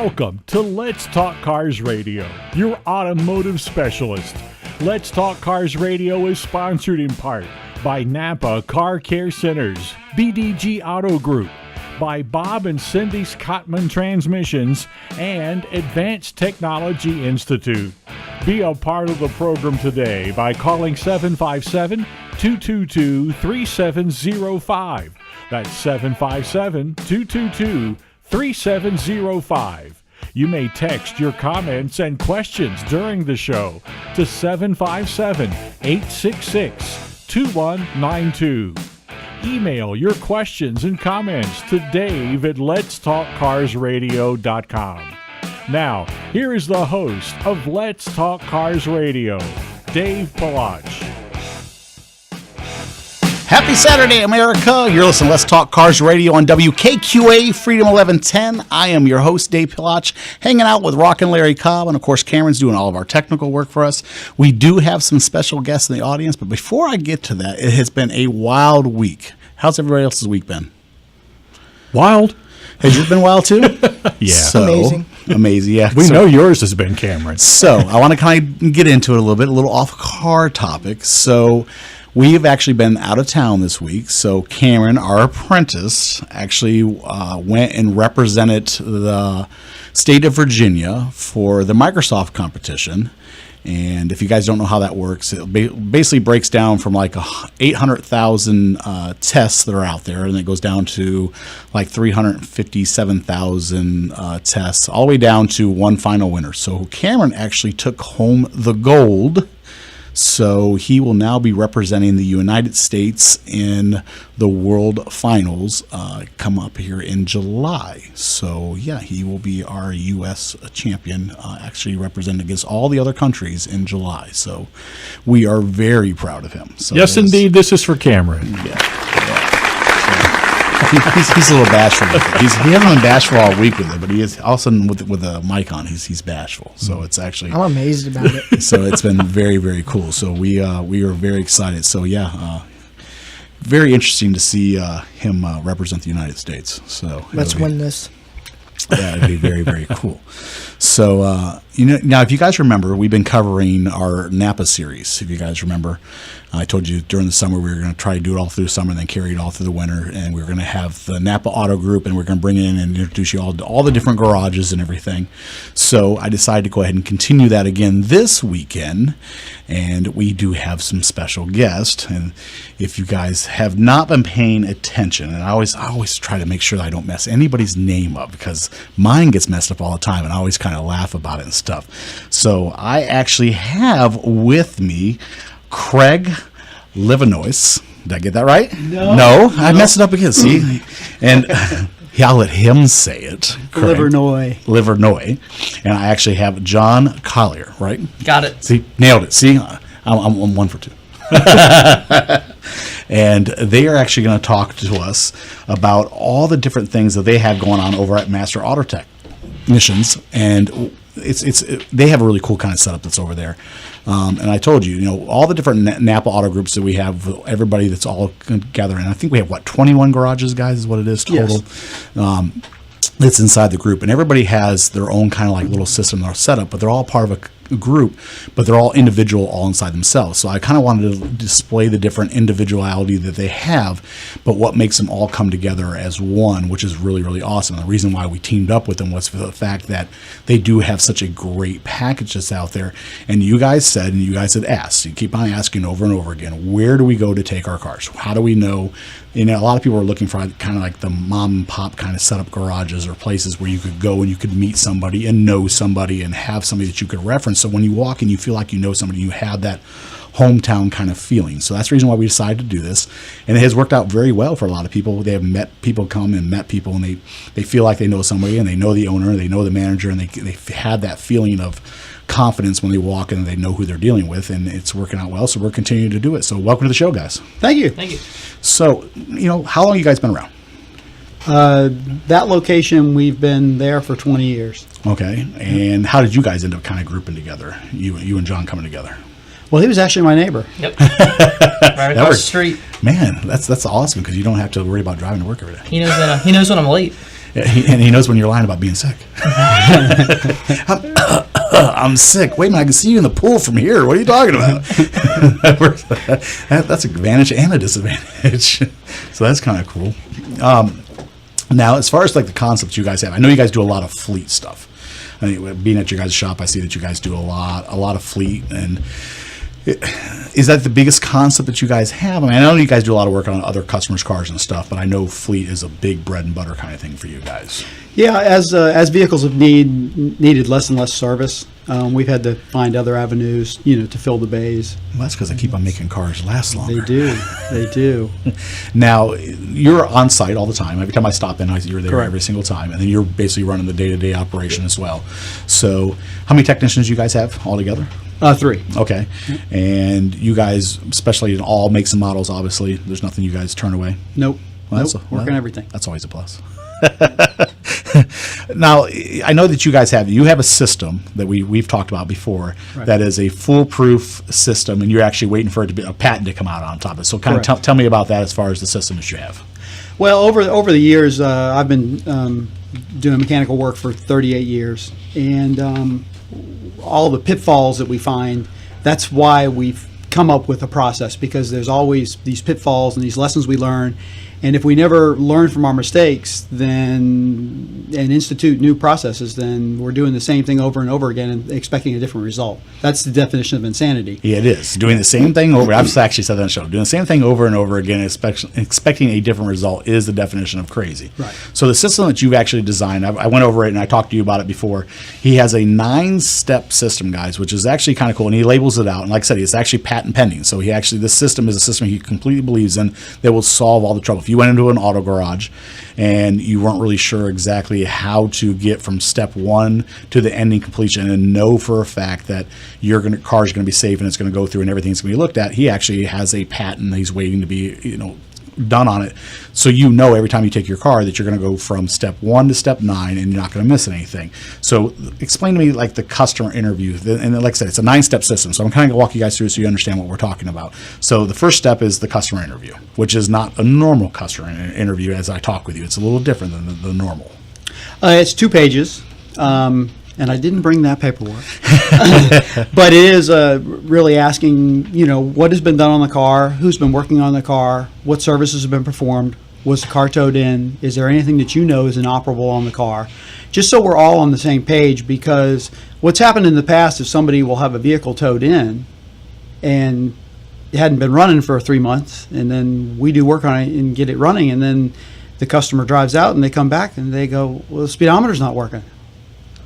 Welcome to Let's Talk Cars Radio, your automotive specialist. Let's Talk Cars Radio is sponsored in part by Napa Car Care Centers, BDG Auto Group, by Bob and Cindy Scottman Transmissions, and Advanced Technology Institute. Be a part of the program today by calling 757-222-3705. That's 757-222-3705. You may text your comments and questions during the show to 757-866-2192. Email your questions and comments to Dave at letstalkcarsradio.com. Now, here is the host of Let's Talk Cars Radio, Dave Palach. Happy Saturday, America. You're listening to Let's Talk Cars Radio on WKQA Freedom 1110. I am your host, Dave Palach, hanging out with Rockin' Larry Cobb, and of course, Cameron's doing all of our technical work for us. We do have some special guests in the audience, but before I get to that, it has been a wild week. How's everybody else's week been? Wild. Has yours been wild too? Yeah. So, amazing, yeah. We know yours has been, Cameron. So, I want to kind of get into it a little bit, a little off-car topic. So, we have actually been out of town this week, so Cameron, our apprentice, actually went and represented the state of Virginia for the Microsoft competition. And if you guys don't know how that works, it basically breaks down from like 800,000 tests that are out there, and it goes down to like 357,000 tests, all the way down to one final winner. So Cameron actually took home the gold. So he will now be representing the United States in the World Finals come up here in July. So, yeah, he will be our U.S. champion, actually representing against all the other countries in July. So we are very proud of him. So yes, indeed, this is for Cameron. Yeah. He's a little bashful with it. He hasn't been bashful all week with it, but he is all of a sudden with a mic on. He's bashful. So it's actually I'm amazed about it. So it's been very, very cool. So we are very excited. So yeah, very interesting to see him represent the United States. So let's win this. Yeah, it'd be very, very cool. So, now if you guys remember, we've been covering our Napa series. If you guys remember, I told you during the summer we were going to try to do it all through the summer and then carry it all through the winter. And we were going to have the Napa Auto Group, and we're going to bring in and introduce you all to all the different garages and everything. So I decided to go ahead and continue that again this weekend. And we do have some special guests. And if you guys have not been paying attention, and I always try to make sure that I don't mess anybody's name up, because mine gets messed up all the time, and I always kind of laugh about it and stuff. So I actually have with me Craig Livernois. Did I get that right? No, I messed it up again. See, and I'll let him say it. Craig. Livernois, and I actually have John Collier. Right? Got it. See, nailed it. See, I'm 1 for 2. And they are actually going to talk to us about all the different things that they have going on over at Master Auto Technicians, and they have a really cool kind of setup that's over there. And I told you, all the different Napa Auto Groups that we have, everybody that's all together, and I think we have 21 garages, guys, is what it is total. Yes. That's inside the group, and everybody has their own kind of like little system or setup, but they're all part of a group, but they're all individual, all inside themselves. So I kind of wanted to display the different individuality that they have, but what makes them all come together as one, which is really, really awesome. The reason why we teamed up with them was for the fact that they do have such a great package that's out there. And you guys said, and you guys had asked, you keep on asking over and over again, where do we go to take our cars? How do we know? A lot of people are looking for kind of like the mom and pop kind of setup garages or places where you could go and you could meet somebody and know somebody and have somebody that you could reference. So when you walk in, you feel like you know somebody, you have that hometown kind of feeling. So that's the reason why we decided to do this. And it has worked out very well for a lot of people. They have met people, and they feel like they know somebody, and they know the owner, they know the manager, and they've had that feeling of confidence when they walk in and they know who they're dealing with, and it's working out well. So we're continuing to do it. So welcome to the show, guys. Thank you. So, how long have you guys been around? That location, we've been there for 20 years. Okay. And how did you guys end up kind of grouping together? You and John coming together? Well, he was actually my neighbor. Yep. Right across the street. Man, that's awesome, because you don't have to worry about driving to work every day. He knows when I'm late. And he knows when you're lying about being sick. I'm sick. Wait a minute, I can see you in the pool from here. What are you talking about? That's an advantage and a disadvantage. So that's kind of cool. Now, as far as like the concepts you guys have, I know you guys do a lot of fleet stuff. I mean, being at your guys' shop, I see that you guys do a lot of fleet. And is that the biggest concept that you guys have? I mean, I know you guys do a lot of work on other customers' cars and stuff, but I know fleet is a big bread and butter kind of thing for you guys. Yeah, as vehicles have needed less and less service, we've had to find other avenues, to fill the bays. Well, that's because they keep on making cars last longer. They do. Now, you're on site all the time. Every time I stop in, you're there Correct. every single time. And then you're basically running the day-to-day operation as well. So how many technicians do you guys have altogether? 3. Okay. And you guys, especially in all makes and models, obviously, there's nothing you guys turn away? Nope. Well, Working everything. That's always a plus. Now, I know that you guys have a system that we've talked about before, Right. that is a foolproof system, and you're actually waiting for it to be a patent to come out on top of it. So kind of Correct. tell me about that as far as the system that you have. Well, over the years, I've been doing mechanical work for 38 years, and all the pitfalls that we find, that's why we've come up with a process, because there's always these pitfalls and these lessons we learn. And if we never learn from our mistakes, then and institute new processes, then we're doing the same thing over and over again and expecting a different result. That's the definition of insanity. Yeah, it is. Doing the same thing over. I've actually said that on the show. Doing the same thing over and over again, expecting a different result is the definition of crazy. Right. So the system that you've actually designed, I went over it and I talked to you about it before. He has a 9-step system, guys, which is actually kind of cool. And he labels it out. And like I said, it's actually patent pending. So this system is a system he completely believes in that will solve all the trouble. If you went into an auto garage and you weren't really sure exactly how to get from step 1 to the ending completion and know for a fact that your car's going to be safe and it's going to go through and everything's going to be looked at, he actually has a patent that he's waiting to be done on it. So every time you take your car that you're going to go from step 1 to step 9 and you're not going to miss anything. So explain to me like the customer interview. And like I said, it's a 9-step system. So I'm kind of going to walk you guys through so you understand what we're talking about. So the first step is the customer interview, which is not a normal customer interview as I talk with you. It's a little different than the normal. It's 2 pages, and I didn't bring that paperwork. But it is really asking, what has been done on the car, who's been working on the car, what services have been performed, was the car towed in, is there anything that is inoperable on the car, just so we're all on the same page. Because what's happened in the past is somebody will have a vehicle towed in and it hadn't been running for 3 months, and then we do work on it and get it running, and then the customer drives out and they come back and they go, well, the speedometer's not working.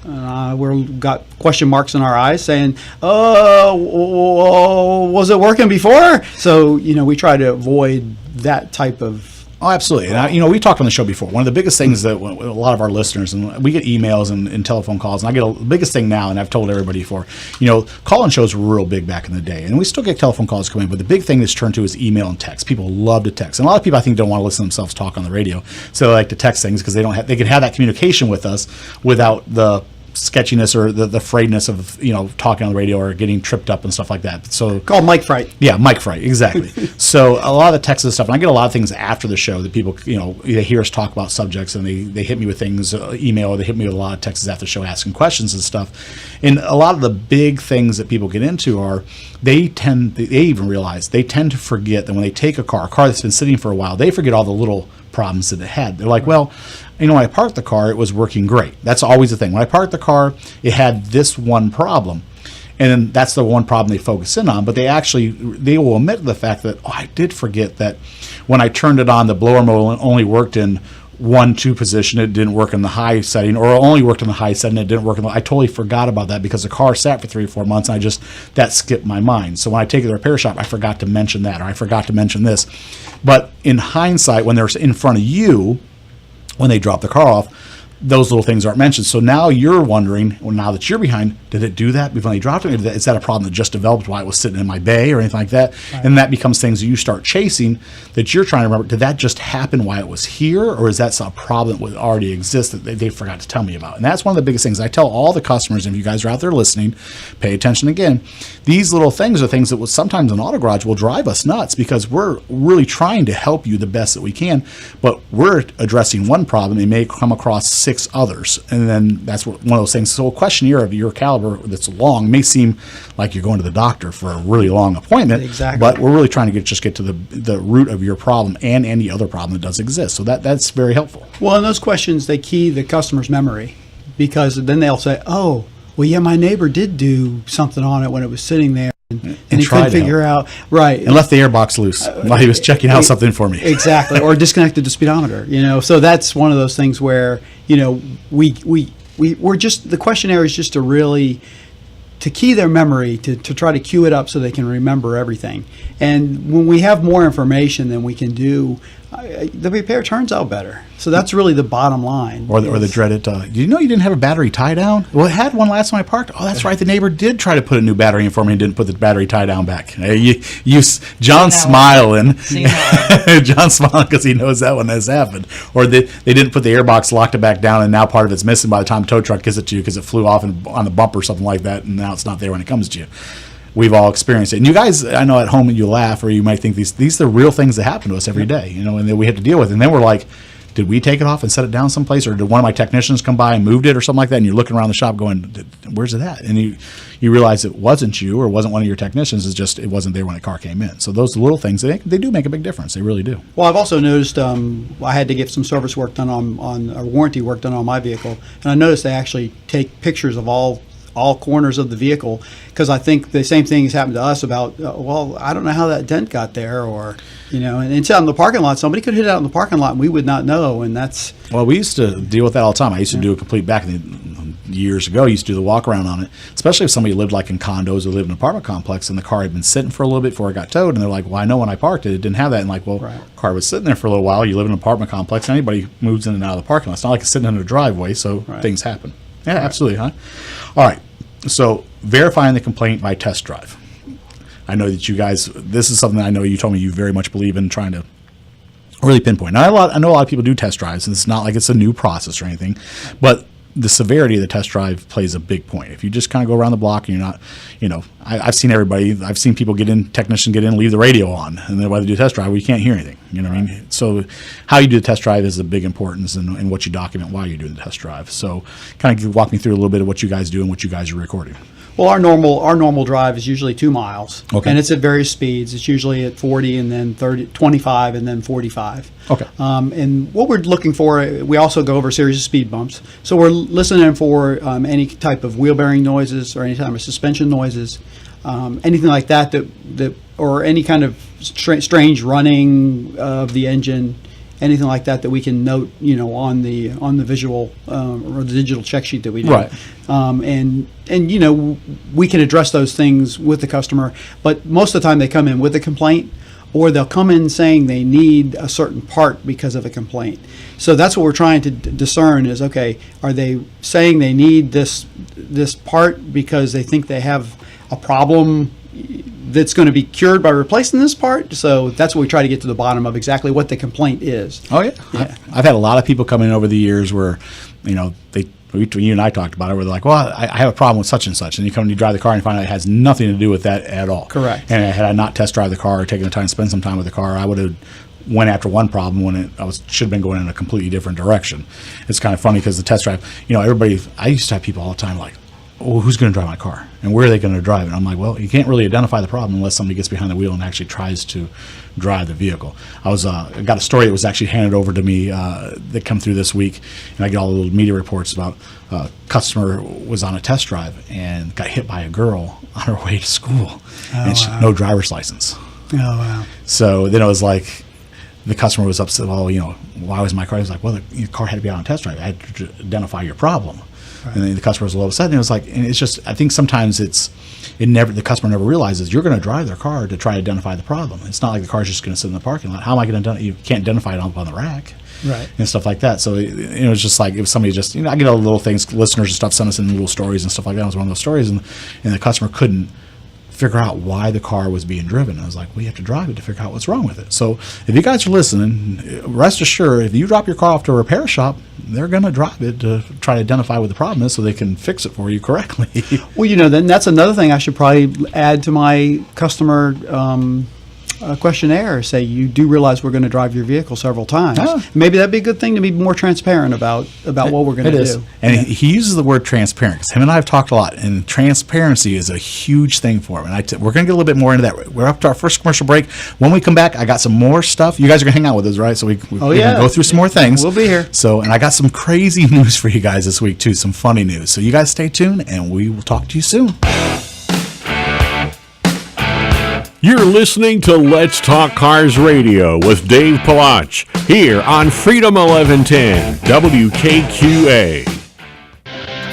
We've got question marks in our eyes saying, oh, was it working before? So, we try to avoid that type of... Oh, absolutely. And, we talked on the show before. One of the biggest things that a lot of our listeners, and we get emails and telephone calls, and the biggest thing now, and I've told everybody before, call-in shows were real big back in the day. And we still get telephone calls coming in, but the big thing that's turned to is email and text. People love to text. And a lot of people, I think, don't want to listen to themselves talk on the radio. So they like to text things because they can have that communication with us without the sketchiness or the afraidness of talking on the radio or getting tripped up and stuff like that. So called mic fright. Yeah, mic fright, exactly. So a lot of the texts and stuff, and I get a lot of things after the show that people they hear us talk about subjects and they hit me with things, email, or they hit me with a lot of texts after the show asking questions and stuff. And a lot of the big things that people get into are they even realize they tend to forget that when they take a car that's been sitting for a while, they forget all the little problems that it had. They're like, well, when I parked the car, it was working great. That's always the thing. When I parked the car, it had this one problem. And then that's the one problem they focus in on. But they will omit the fact that, I did forget that when I turned it on, the blower mode only worked in 1-2 position. It didn't work in the high setting, or only worked in the high setting. It didn't work I totally forgot about that because the car sat for 3 or 4 months and that skipped my mind. So when I take it to the repair shop, I forgot to mention that, or I forgot to mention this. But in hindsight, when they're in front of you, when they drop the car off, those little things aren't mentioned. So now you're wondering, well, now that you're behind, did it do that before they dropped it? Or is that a problem that just developed while it was sitting in my bay or anything like that? Right. And that becomes things that you start chasing that you're trying to remember. Did that just happen while it was here? Or is that a problem that already exists that they forgot to tell me about? And that's one of the biggest things I tell all the customers, if you guys are out there listening, pay attention again. These little things are things that will sometimes an auto garage will drive us nuts because we're really trying to help you the best that we can, but we're addressing one problem. It may come across 6 others, and then that's one of those things. So a questionnaire of your caliber that's long may seem like you're going to the doctor for a really long appointment. Exactly. But we're really trying to get to the root of your problem and any other problem that does exist. So that's very helpful. Well, and those questions, they key the customer's memory, because then they'll say, oh, well, yeah, my neighbor did do something on it when it was sitting there. And he couldn't figure out, right. And left the airbox loose while he was checking out something for me. Exactly. Or disconnected the speedometer, So that's one of those things where, we're just, the questionnaire is just to key their memory, to try to cue it up so they can remember everything. And when we have more information than we can do, the repair turns out better. So that's really the bottom line. Or the dreaded, did you know you didn't have a battery tie down? Well, it had one last time I parked. Oh, that's right. The neighbor did try to put a new battery in for me and didn't put the battery tie down back. John smiling. John smiling because he knows that one has happened. Or they didn't put the airbox, locked it back down, and now part of it's missing by the time the tow truck gets it to you because it flew off on the bumper or something like that, and now it's not there when it comes to you. We've all experienced it. And you guys, I know at home you laugh, or you might think these are real things that happen to us every day, and that we have to deal with. And then we're like, did we take it off and set it down someplace, or did one of my technicians come by and moved it or something like that? And you're looking around the shop going, where's it at? And you realize it wasn't you or wasn't one of your technicians. It's just it wasn't there when the car came in. So those little things, they do make a big difference. They really do. Well, I've also noticed I had to get some service work done on warranty work done on my vehicle, and I noticed they actually take pictures of all corners of the vehicle, because I think the same thing has happened to us about, well, I don't know how that dent got there, or, and it's out in the parking lot. Somebody could hit it out in the parking lot and we would not know, and that's... Well, we used to deal with that all the time. I used to do a complete back years ago. I used to do the walk around on it, especially if somebody lived like in condos or lived in an apartment complex and the car had been sitting for a little bit before it got towed, and they're like, well, I know when I parked it didn't have that. And like, well, right. Car was sitting there for a little while. You live in an apartment complex, anybody moves in and out of the parking lot. It's not like it's sitting in a driveway, so right. Things happen. Yeah, right. Absolutely, huh? All right. So verifying the complaint by test drive. I know that you guys, this is something I know you told me you very much believe in trying to really pinpoint. Now, I know a lot of people do test drives, and it's not like it's a new process or anything, but the severity of the test drive plays a big point. If you just kind of go around the block and you're not, I've seen people technicians get in, leave the radio on, and then while they do a test drive, well, you can't hear anything. You know what I mean? So how you do the test drive is a big importance, and what you document while you're doing the test drive. So kind of walk me through a little bit of what you guys do and what you guys are recording. Well, our normal drive is usually 2 miles, okay. And it's at various speeds. It's usually at 40 and then 30, 25 and then 45. Okay. And what we're looking for, we also go over a series of speed bumps. So we're listening for any type of wheel bearing noises or any type of suspension noises, anything like that or any kind of strange running of the engine. Anything like that we can note, on the visual or the digital check sheet that we do, right? And we can address those things with the customer. But most of the time, they come in with a complaint, or they'll come in saying they need a certain part because of a complaint. So that's what we're trying to discern is, okay, are they saying they need this part because they think they have a problem that's going to be cured by replacing this part? So that's what we try to get to the bottom of, exactly what the complaint is. Oh yeah. I've had a lot of people come in over the years where, you and I talked about it, where they're like, well, I have a problem with such and such, and you come and you drive the car and you find out it has nothing to do with that at all. Correct. And had I not test drive the car or taken the time to spend some time with the car, I would have went after one problem when should have been going in a completely different direction. It's kind of funny because the test drive, I used to have people all the time like, well, who's going to drive my car and where are they going to drive it? And I'm like, well, you can't really identify the problem unless somebody gets behind the wheel and actually tries to drive the vehicle. I got a story that was actually handed over to me that come through this week, and I get all the little media reports about a customer was on a test drive and got hit by a girl on her way to school, and she, no driver's license. Oh, wow. So then it was like, the customer was upset, well, why was my car? He was like, well, the car had to be out on test drive. I had to identify your problem. And then the customer was a little upset, and it was like, and it's just, I think sometimes the customer never realizes you're going to drive their car to try to identify the problem. It's not like the car's just going to sit in the parking lot. How am I going to, you can't identify it up on the rack. Right. And stuff like that. So it was just like, if somebody just, I get all the little things, listeners and stuff send us in little stories and stuff like that. It was one of those stories, and the customer couldn't figure out why the car was being driven. I was like, well, you have to drive it to figure out what's wrong with it. So if you guys are listening, rest assured, if you drop your car off to a repair shop, they're going to drive it to try to identify what the problem is so they can fix it for you correctly. Well, then that's another thing I should probably add to my customer questionnaire. Say, you do realize we're going to drive your vehicle several times. Maybe that'd be a good thing to be more transparent about what we're going to do. And he uses the word transparent, because him and I have talked a lot, and transparency is a huge thing for him. And we're going to get a little bit more into that. We're up to our first commercial break. When we come back, I got some more stuff. You guys are going to hang out with us, right? So we're going to go through some more things. We'll be here. So, and I got some crazy news for you guys this week too, some funny news. So you guys stay tuned, and we will talk to you soon. You're listening to Let's Talk Cars Radio with Dave Palach here on Freedom 1110 WKQA.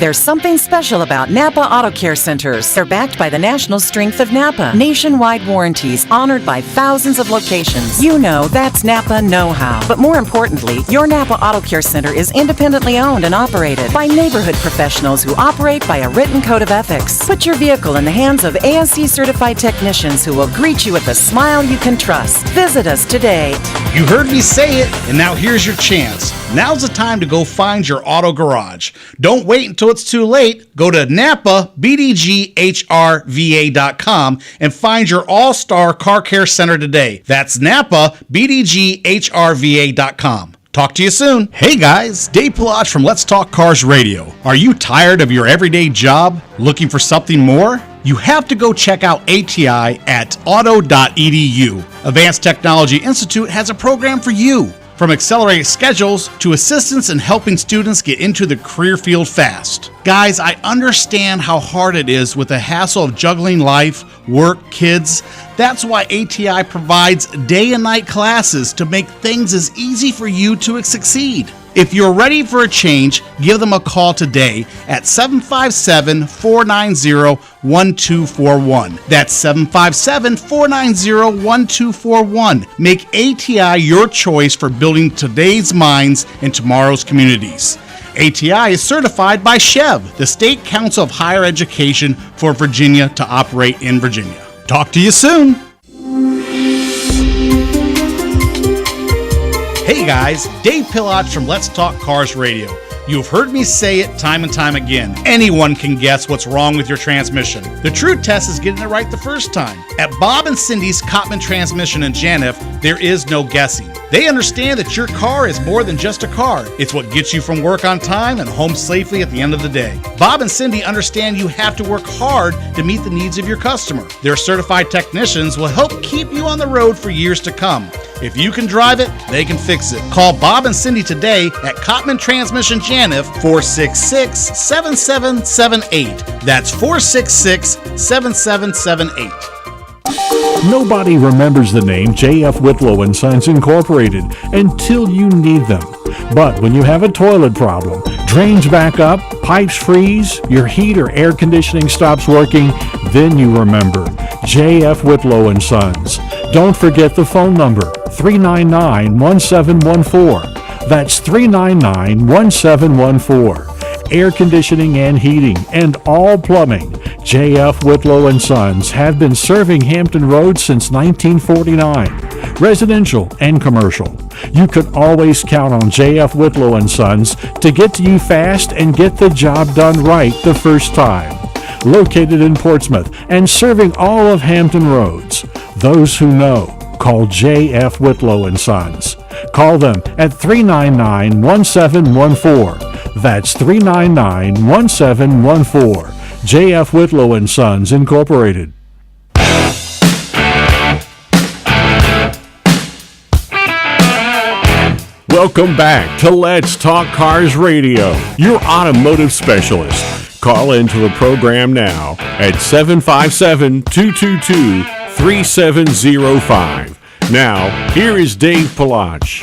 There's something special about Napa Auto Care Centers. They're backed by the national strength of Napa. Nationwide warranties honored by thousands of locations. You know that's Napa know-how. But more importantly, your Napa Auto Care Center is independently owned and operated by neighborhood professionals who operate by a written code of ethics. Put your vehicle in the hands of ASE certified technicians who will greet you with a smile you can trust. Visit us today. You heard me say it, and now here's your chance. Now's the time to go find your auto garage. Don't wait until it's too late. Go to NapaBDGHRVA.com and find your all-star car care center today. That's NapaBDGHRVA.com. Talk to you soon. Hey guys, Dave Palach from Let's Talk Cars Radio. Are you tired of your everyday job? Looking for something more? You have to go check out ATI at auto.edu. Advanced Technology Institute has a program for you. From accelerated schedules to assistance in helping students get into the career field fast. Guys, I understand how hard it is with the hassle of juggling life, work, kids. That's why ATI provides day and night classes to make things as easy for you to succeed. If you're ready for a change, give them a call today at 757-490-1241. That's 757-490-1241. Make ATI your choice for building today's minds and tomorrow's communities. ATI is certified by SCHEV, the State Council of Higher Education for Virginia, to operate in Virginia. Talk to you soon. Hey guys, Dave Palach from Let's Talk Cars Radio. You've heard me say it time and time again. Anyone can guess what's wrong with your transmission. The true test is getting it right the first time. At Bob and Cindy's Cottman Transmission in Janif, there is no guessing. They understand that your car is more than just a car. It's what gets you from work on time and home safely at the end of the day. Bob and Cindy understand you have to work hard to meet the needs of your customer. Their certified technicians will help keep you on the road for years to come. If you can drive it, they can fix it. Call Bob and Cindy today at Cottman Transmission Janif, 466-7778. That's 466-7778. Nobody remembers the name J.F. Whitlow & Sons Incorporated until you need them. But when you have a toilet problem, drains back up, pipes freeze, your heat or air conditioning stops working, then you remember J.F. Whitlow & Sons. Don't forget the phone number, 399-1714. That's 399-1714. Air conditioning and heating, and all plumbing. J.F. Whitlow & Sons have been serving Hampton Roads since 1949. Residential and commercial. You can always count on J.F. Whitlow & Sons to get to you fast and get the job done right the first time. Located in Portsmouth and serving all of Hampton Roads. Those who know, call J.F. Whitlow & Sons. Call them at 399-1714. That's 399-1714. J.F. Whitlow & Sons Incorporated. Welcome back to Let's Talk Cars Radio, your automotive specialist. Call into the program now at 757-222-3705. Now, here is Dave Palach.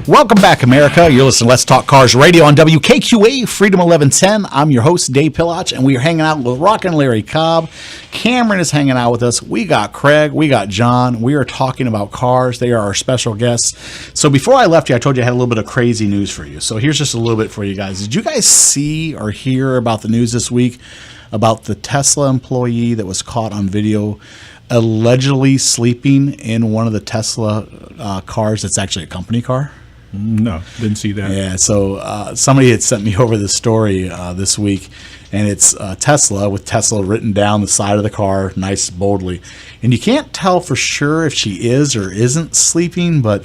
Welcome back, America. You're listening to Let's Talk Cars Radio on WKQA Freedom 1110. I'm your host, Dave Pilach, and we are hanging out with Rockin' Larry Cobb. Cameron is hanging out with us. We got Craig. We got John. We are talking about cars. They are our special guests. So before I left you, I told you I had a little bit of crazy news for you. So here's just a little bit for you guys. Did you guys see or hear about the news this week about the Tesla employee that was caught on video allegedly sleeping in one of the Tesla cars that's actually a company car? No, didn't see that. Yeah, so somebody had sent me over the story this week, and it's Tesla with Tesla written down the side of the car, nice boldly. And you can't tell for sure if she is or isn't sleeping, but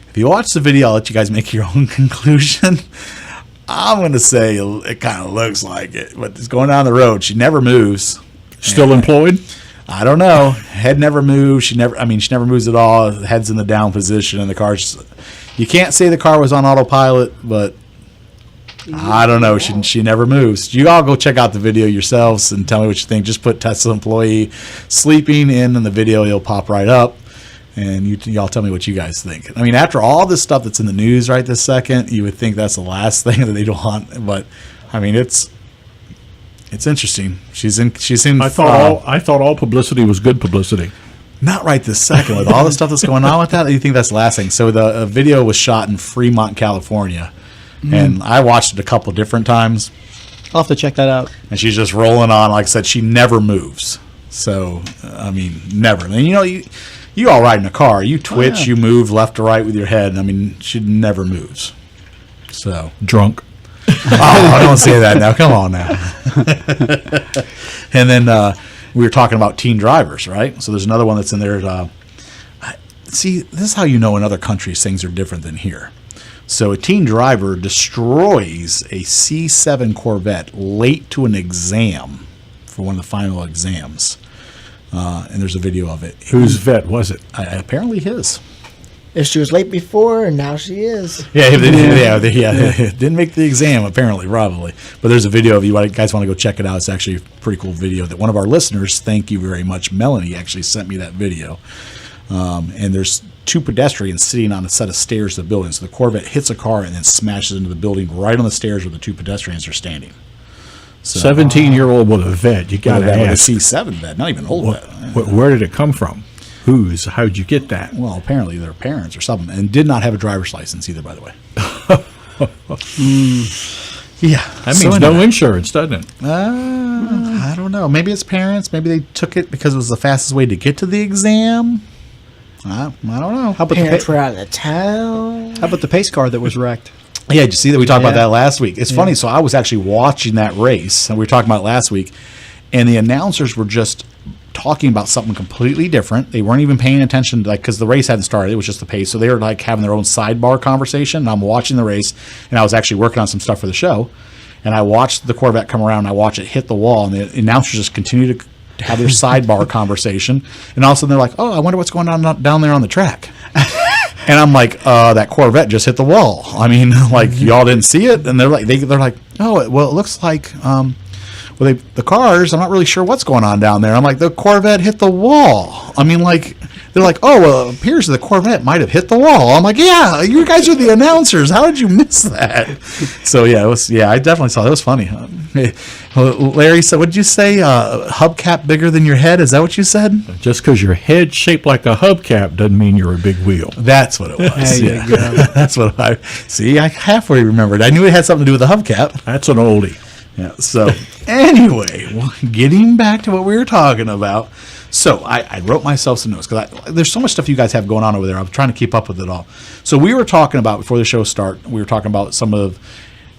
if you watch the video, I'll let you guys make your own conclusion. I'm going to say it kind of looks like it, but it's going down the road. She never moves. Still employed? I don't know. Head never moves. She never moves at all. Head's in the down position, and the car's. You can't say the car was on autopilot, but I don't know. She never moves. You all go check out the video yourselves and tell me what you think. Just put Tesla employee sleeping in the video. It'll pop right up, and y'all tell me what you guys think. I mean, after all this stuff that's in the news right this second, you would think that's the last thing that they'd want. But I mean, it's interesting. She's in. I thought all publicity was good publicity. Not right this second with all the stuff that's going on with that. You think that's the last thing? So the video was shot in Fremont, California, and I watched it a couple different times. I'll have to check that out. And she's just rolling on. Like I said, she never moves. So I mean, never. And you all ride in a car. You twitch, you move left to right with your head. I mean, she never moves. So Drunk. I don't say that now. Come on now. And then we were talking about teen drivers, right? So there's another one that's in there. See, this is how you know in other countries things are different than here. So a teen driver destroys a C7 Corvette late to an exam for one of the final exams. And there's a video of it. Whose vet was it? Apparently his. If she was late before, and now she is. Yeah, didn't make the exam, apparently, probably. But there's a video of you guys want to go check it out. It's actually a pretty cool video that one of our listeners, thank you very much, Melanie, actually sent me that video. And there's two pedestrians sitting on a set of stairs to the building. So the Corvette hits a car and then smashes into the building right on the stairs where the two pedestrians are standing. So, 17-year-old with a vet. You got to ask. A C7 vet, not even old vet. Where did it come from? Whose? How'd you get that? Well, apparently their parents or something, and did not have a driver's license either, by the way. Yeah, that means no insurance, doesn't it? I don't know. Maybe it's parents. Maybe they took it because it was the fastest way to get to the exam. I don't know. How about Parents were out of town. How about the pace car that was wrecked? Yeah, did you see that? We talked about that last week. It's funny. So I was actually watching that race, and we were talking about it last week, and the announcers were just talking about something completely different. They weren't even paying attention, because the race hadn't started. It was just the pace. So they were like having their own sidebar conversation. And I'm watching the race, and I was actually working on some stuff for the show. And I watched the Corvette come around. And I watched it hit the wall, and the announcers just continue to have their sidebar conversation. And all of a sudden they're like, "Oh, I wonder what's going on down there on the track." And I'm like, that Corvette just hit the wall. I mean, like, y'all didn't see it? And they're like, "Oh, well, it looks like." The cars, I'm not really sure what's going on down there. I'm like, the Corvette hit the wall. I mean, like, they're like, "Oh, well, it appears the Corvette might have hit the wall." I'm like, "Yeah, you guys are the announcers. How did you miss that?" So, I definitely saw it. It was funny. Larry said, what did you say? Hubcap bigger than your head? Is that what you said? Just because your head's shaped like a hubcap doesn't mean you're a big wheel. That's what it was. There you go. That's what I halfway remembered. I knew it had something to do with the hubcap. That's an oldie. Yeah. So anyway, getting back to what we were talking about. So I wrote myself some notes because there's so much stuff you guys have going on over there. I'm trying to keep up with it all. So we were talking about, before the show started, we were talking about some of,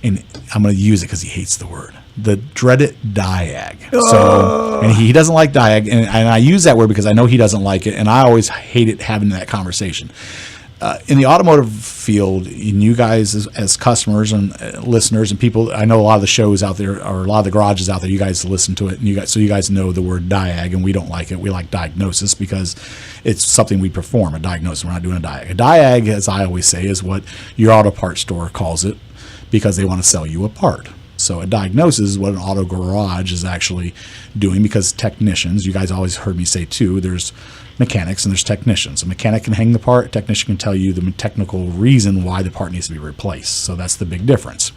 and I'm going to use it because he hates the word, the dreaded diag. So, and he doesn't like diag, and I use that word because I know he doesn't like it, and I always hated having that conversation. In the automotive field, and you guys as customers and listeners and people, I know a lot of the shows out there, or a lot of the garages out there, you guys listen to it, and you guys know the word diag, and we don't like it. We like diagnosis because it's something we perform, a diagnosis. We're not doing a diag. A diag, as I always say, is what your auto parts store calls it because they want to sell you a part. So a diagnosis is what an auto garage is actually doing, because technicians, you guys always heard me say too, there's mechanics and there's technicians. A mechanic can hang the part, a technician can tell you the technical reason why the part needs to be replaced. So that's the big difference.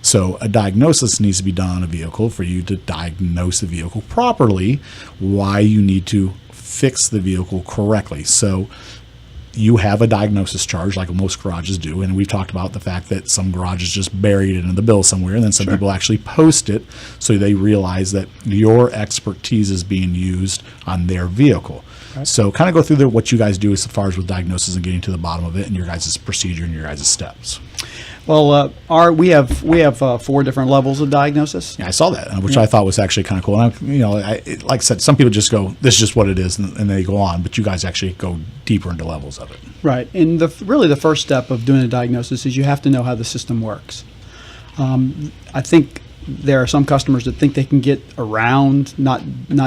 So a diagnosis needs to be done on a vehicle for you to diagnose the vehicle properly, why you need to fix the vehicle correctly. So you have a diagnosis charge like most garages do, and we've talked about the fact that some garages just bury it in the bill somewhere, and then some people actually post it so they realize that your expertise is being used on their vehicle. So kind of go through what you guys do as far as with diagnosis and getting to the bottom of it, and your guys' procedure and your guys' steps. Well, we have 4 different levels of diagnosis. Yeah, I saw that, which I thought was actually kind of cool. And like I said, some people just go, "This is just what it is," and they go on. But you guys actually go deeper into levels of it. Right, and really the first step of doing a diagnosis is you have to know how the system works. I think there are some customers that think they can get around not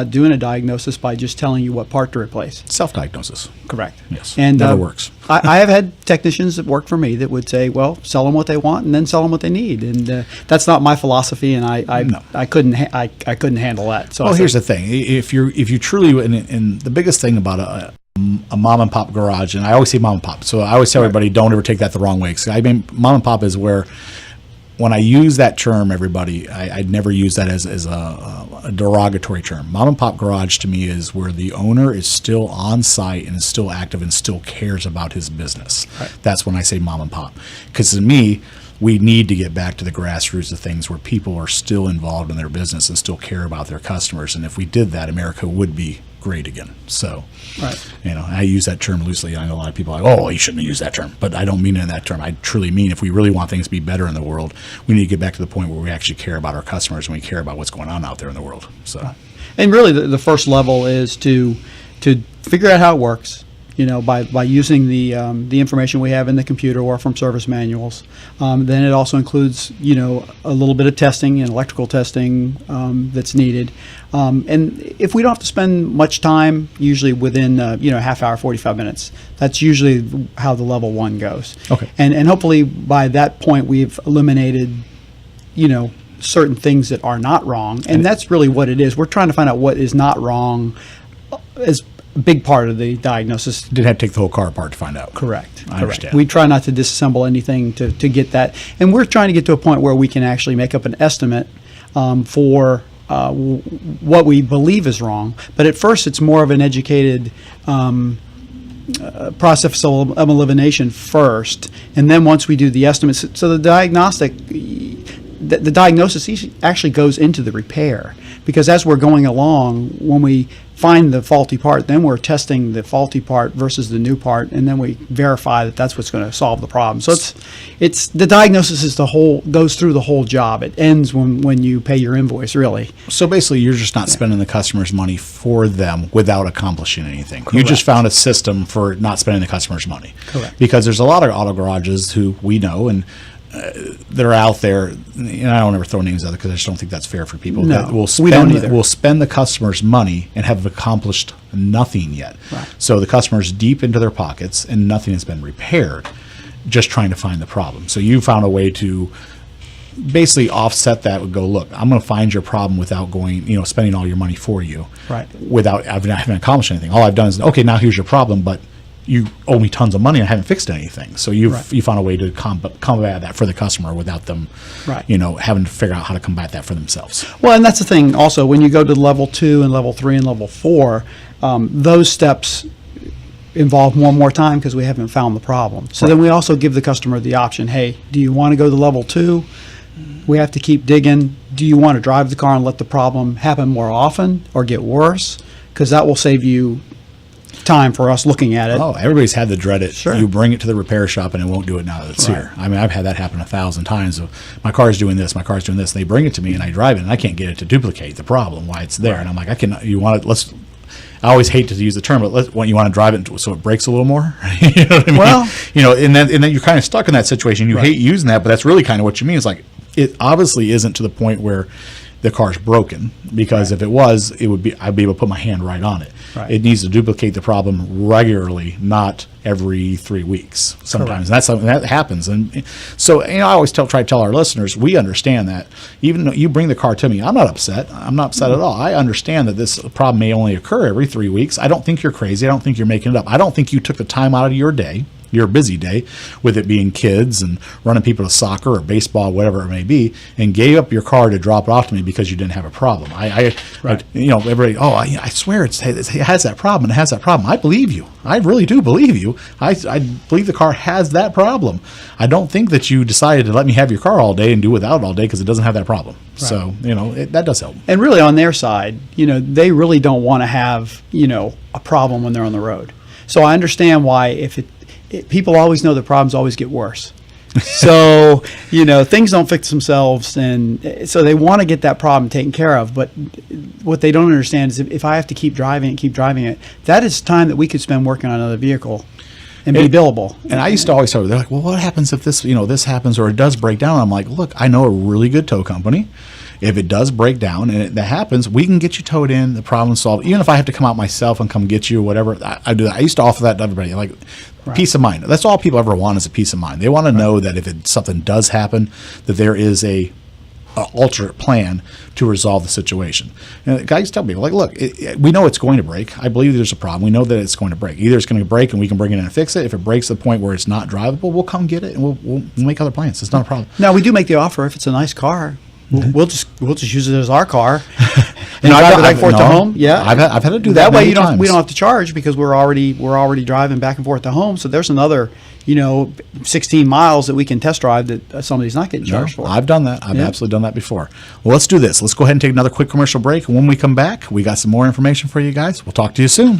doing a diagnosis by just telling you what part to replace. Self-diagnosis. Correct. Yes. And never works. I have had technicians that work for me that would say, "Well, sell them what they want, and then sell them what they need." And that's not my philosophy, and I couldn't handle that. So well, here's the thing: if you truly, and the biggest thing about a mom and pop garage, and I always say mom and pop, so I always tell everybody, don't ever take that the wrong way. Because I mean, mom and pop is where, when I use that term, everybody, I'd never use that as a derogatory term. Mom and pop garage to me is where the owner is still on site and is still active and still cares about his business. Right. That's when I say mom and pop. Because to me, we need to get back to the grassroots of things where people are still involved in their business and still care about their customers. And if we did that, America would be great again. So, I use that term loosely. I know a lot of people are like, "Oh, you shouldn't use that term," but I don't mean it in that term. I truly mean if we really want things to be better in the world, we need to get back to the point where we actually care about our customers and we care about what's going on out there in the world. So, and really, the first level is to figure out how it works. By using the information we have in the computer or from service manuals. Then it also includes, a little bit of testing and electrical testing that's needed. And if we don't have to spend much time, usually within, half hour, 45 minutes, that's usually how the level 1 goes. Okay. And hopefully by that point we've eliminated, certain things that are not wrong. And that's really what it is. We're trying to find out what is not wrong as big part of the diagnosis. Didn't have to take the whole car apart to find out. Correct. I understand. We try not to disassemble anything to get that. And we're trying to get to a point where we can actually make up an estimate for what we believe is wrong. But at first, it's more of an educated process of elimination first. And then once we do the estimates, so the diagnosis actually goes into the repair. Because as we're going along, when we find the faulty part, then we're testing the faulty part versus the new part, and then we verify that that's what's going to solve the problem. So it's the diagnosis is goes through the whole job. It ends when you pay your invoice, really. So basically, you're just not spending the customer's money for them without accomplishing anything. Correct. You just found a system for not spending the customer's money. Correct. Because there's a lot of auto garages who we know and that are out there, and I don't ever throw names out there because I just don't think that's fair for people. No, that will we don't either. Will spend the customer's money and have accomplished nothing yet. Right. So the customer's deep into their pockets and nothing has been repaired, just trying to find the problem. So you found a way to basically offset that. Would go, look, I'm going to find your problem without going, spending all your money for you, right? Without I haven't accomplished anything. All I've done is, okay, now here's your problem, but you owe me tons of money and I haven't fixed anything. So you found a way to combat that for the customer without them, having to figure out how to combat that for themselves. Well, and that's the thing also, when you go to level 2 and level 3 and level 4, those steps involve more time because we haven't found the problem. So then we also give the customer the option, hey, do you want to go to level 2? We have to keep digging. Do you want to drive the car and let the problem happen more often or get worse? Because that will save you time for us looking at it. Oh, everybody's had the dreaded. Sure. You bring it to the repair shop and it won't do it now that it's here. I mean, I've had that happen 1,000 times. My car's doing this. My car's doing this. They bring it to me and I drive it and I can't get it to duplicate the problem why it's there. And I'm like, you want it? I always hate to use the term, but you want to drive it so it breaks a little more. You know what I mean? Well, and then you're kind of stuck in that situation. You hate using that, but that's really kind of what you mean. It's like it obviously isn't to the point where the car's broken, because if it was, I'd be able to put my hand right on it. Right. It needs to duplicate the problem regularly, not every 3 weeks. Sometimes that's something that happens, and so I always try to tell our listeners, we understand that. Even though you bring the car to me, I'm not upset. I'm not upset at all. I understand that this problem may only occur every 3 weeks. I don't think you're crazy. I don't think you're making it up. I don't think you took the time out of your day, your busy day, with it being kids and running people to soccer or baseball, whatever it may be, and gave up your car to drop it off to me because you didn't have a problem. Everybody, I swear it has that problem. It has that problem. I believe you. I really do believe you. I believe the car has that problem. I don't think that you decided to let me have your car all day and do without it all day because it doesn't have that problem. Right. So, that does help. And really on their side, they really don't want to have, a problem when they're on the road. So I understand why people always know the problems always get worse. So, things don't fix themselves, and so they want to get that problem taken care of. But what they don't understand is if I have to keep driving it, that is time that we could spend working on another vehicle and be billable. And I used to always tell them, they're like, well, what happens if this, this happens or it does break down? I'm like, look, I know a really good tow company. If it does break down and that happens, we can get you towed in, the problem solved. Even if I have to come out myself and come get you or whatever, I do that. I used to offer that to everybody, like peace of mind. That's all people ever want, is a peace of mind. They want to know that if something does happen, that there is a alternate plan to resolve the situation. And guys tell people, like, look, we know it's going to break. I believe there's a problem. We know that it's going to break. Either it's going to break and we can bring it in and fix it. If it breaks to the point where it's not drivable, we'll come get it and we'll make other plans. It's not a problem. Now, we do make the offer if it's a nice car. We'll just use it as our car. And drive it back and forth to home. Yeah, I've had to do that. That way, we don't have to charge because we're already driving back and forth to home. So there's another 16 miles that we can test drive that somebody's not getting charged for. I've done that. I've absolutely done that before. Well, let's do this. Let's go ahead and take another quick commercial break. And when we come back, we got some more information for you guys. We'll talk to you soon.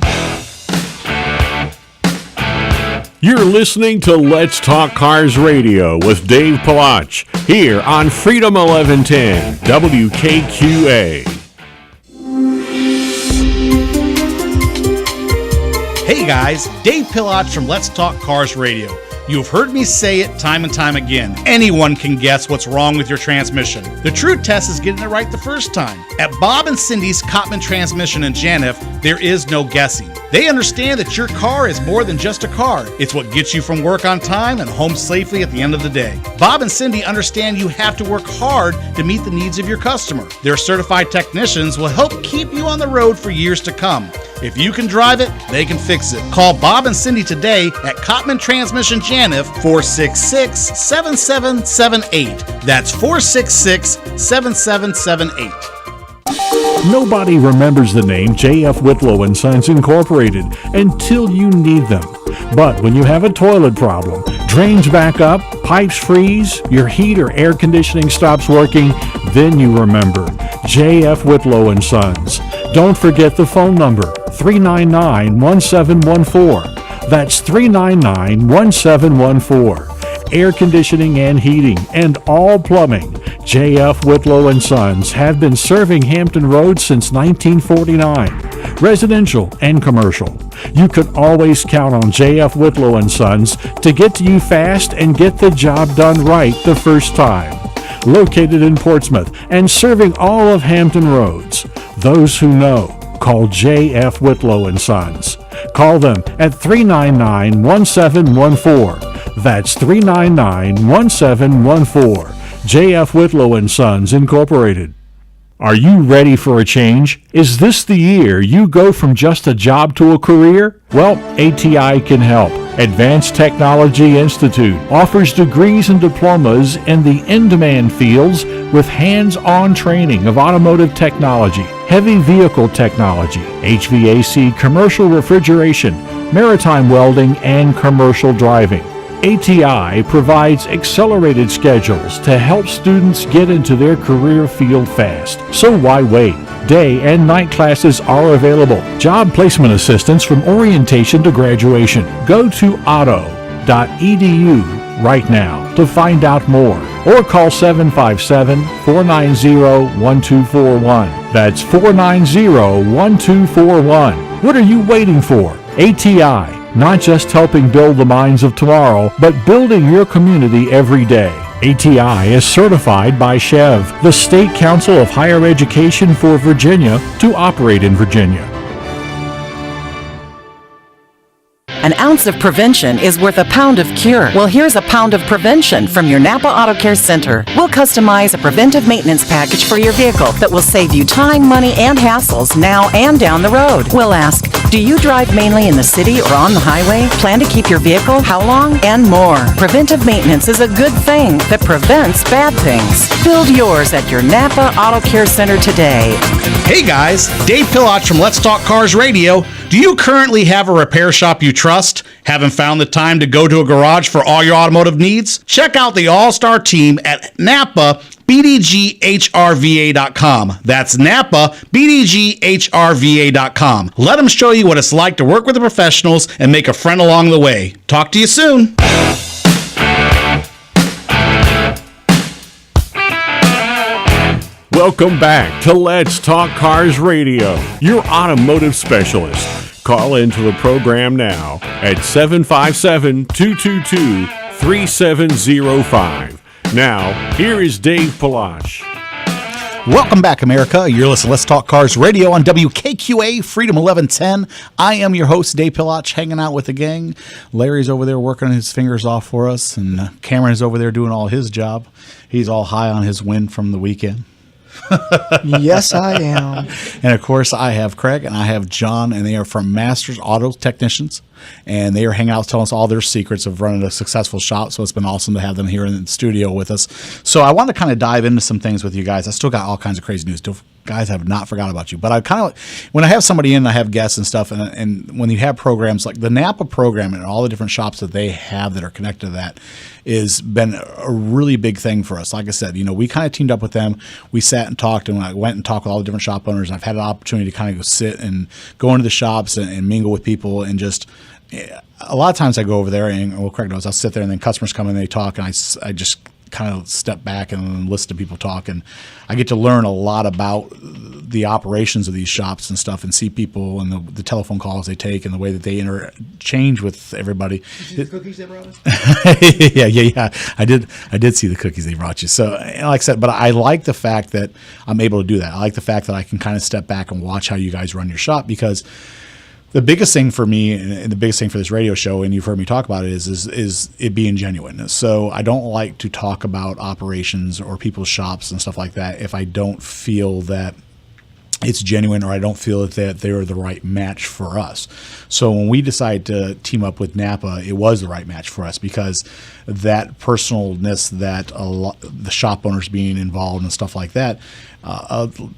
You're listening to Let's Talk Cars Radio with Dave Palach here on Freedom 1110 WKQA. Hey guys, Dave Palach from Let's Talk Cars Radio. You've heard me say it time and time again. Anyone can guess what's wrong with your transmission. The true test is getting it right the first time. At Bob and Cindy's Cottman Transmission in Janif, there is no guessing. They understand that your car is more than just a car. It's what gets you from work on time and home safely at the end of the day. Bob and Cindy understand you have to work hard to meet the needs of your customer. Their certified technicians will help keep you on the road for years to come. If you can drive it, they can fix it. Call Bob and Cindy today at Cottman Transmission Janif, 466-7778. That's 466-7778. Nobody remembers the name J.F. Whitlow & Sons Incorporated until you need them. But when you have a toilet problem, drains back up, pipes freeze, your heat or air conditioning stops working, then you remember J.F. Whitlow & Sons. Don't forget the phone number, 399-1714. That's 399-1714. Air conditioning and heating and all plumbing. J.F. Whitlow & Sons have been serving Hampton Roads since 1949, residential and commercial. You can always count on J.F. Whitlow & Sons to get to you fast and get the job done right the first time. Located in Portsmouth and serving all of Hampton Roads. Those who know, call J.F. Whitlow & Sons. Call them at 399-1714. That's 399-1714. J.F. Whitlow & Sons Incorporated. Are you ready for a change? Is this the year you go from just a job to a career? Well, ATI can help. Advanced Technology Institute offers degrees and diplomas in the in-demand fields with hands-on training of automotive technology, heavy vehicle technology, HVAC, commercial refrigeration, maritime welding, and commercial driving. ATI provides accelerated schedules to help students get into their career field fast. So why wait? Day and night classes are available. Job placement assistance from orientation to graduation. Go to auto.edu right now to find out more. Or call 757-490-1241. That's 490-1241. What are you waiting for? ATI. Not just helping build the minds of tomorrow, but building your community every day. ATI is certified by SCHEV, the State Council of Higher Education for Virginia, to operate in Virginia. An ounce of prevention is worth a pound of cure. Well, here's a pound of prevention from your Napa Auto Care Center. We'll customize a preventive maintenance package for your vehicle that will save you time, money, and hassles now and down the road. We'll ask, do you drive mainly in the city or on the highway? Plan to keep your vehicle? How long? And more. Preventive maintenance is a good thing that prevents bad things. Build yours at your Napa Auto Care Center today. Hey guys, Dave Pillach from Let's Talk Cars Radio. Do you currently have a repair shop you trust? Haven't found the time to go to a garage for all your automotive needs? Check out the all-star team at Napa BDGHRVA.com. That's Napa BDGHRVA.com. Let them show you what it's like to work with the professionals and make a friend along the way. Talk to you soon. Welcome back to Let's Talk Cars Radio, your automotive specialist. Call into the program now at 757-222-3705. Now, here is Dave Pillach. Welcome back, America. You're listening to Let's Talk Cars Radio on WKQA Freedom 1110. I am your host, Dave Pillach, hanging out with the gang. Larry's over there working his fingers off for us, and Cameron is over there doing all his job. He's all high on his win from the weekend. Yes, I am. And of course, I have Craig and I have John, and they are from Masters Auto Technicians, and they are hanging out telling us all their secrets of running a successful shop. So it's been awesome to have them here in the studio with us. So I want to kind of dive into some things with you guys. I still got all kinds of crazy news. Guys, have not forgot about you. But I kind of, when I have somebody in, I have guests and stuff, and when you have programs like the Napa program and all the different shops that they have that are connected to that, has been a really big thing for us. Like I said, we kind of teamed up with them. We sat and talked, and I went and talked with all the different shop owners. I've had an opportunity to kind of go sit and go into the shops and mingle with people, and just a lot of times I go over there, and well, Craig knows, I'll sit there, and then customers come in and they talk, and I just kind of step back and listen to people talk, and I get to learn a lot about the operations of these shops and stuff, and see people and the telephone calls they take and the way that they interchange with everybody. Did you see the cookies they brought us? yeah. I did see the cookies they brought you. So, like I said, but I like the fact that I'm able to do that. I like the fact that I can kind of step back and watch how you guys run your shop, because the biggest thing for me, and the biggest thing for this radio show, and you've heard me talk about it, is it being genuine. So I don't like to talk about operations or people's shops and stuff like that if I don't feel that it's genuine, or I don't feel that they're the right match for us. So when we decided to team up with Napa, it was the right match for us, because that personalness that the shop owners being involved and stuff like that,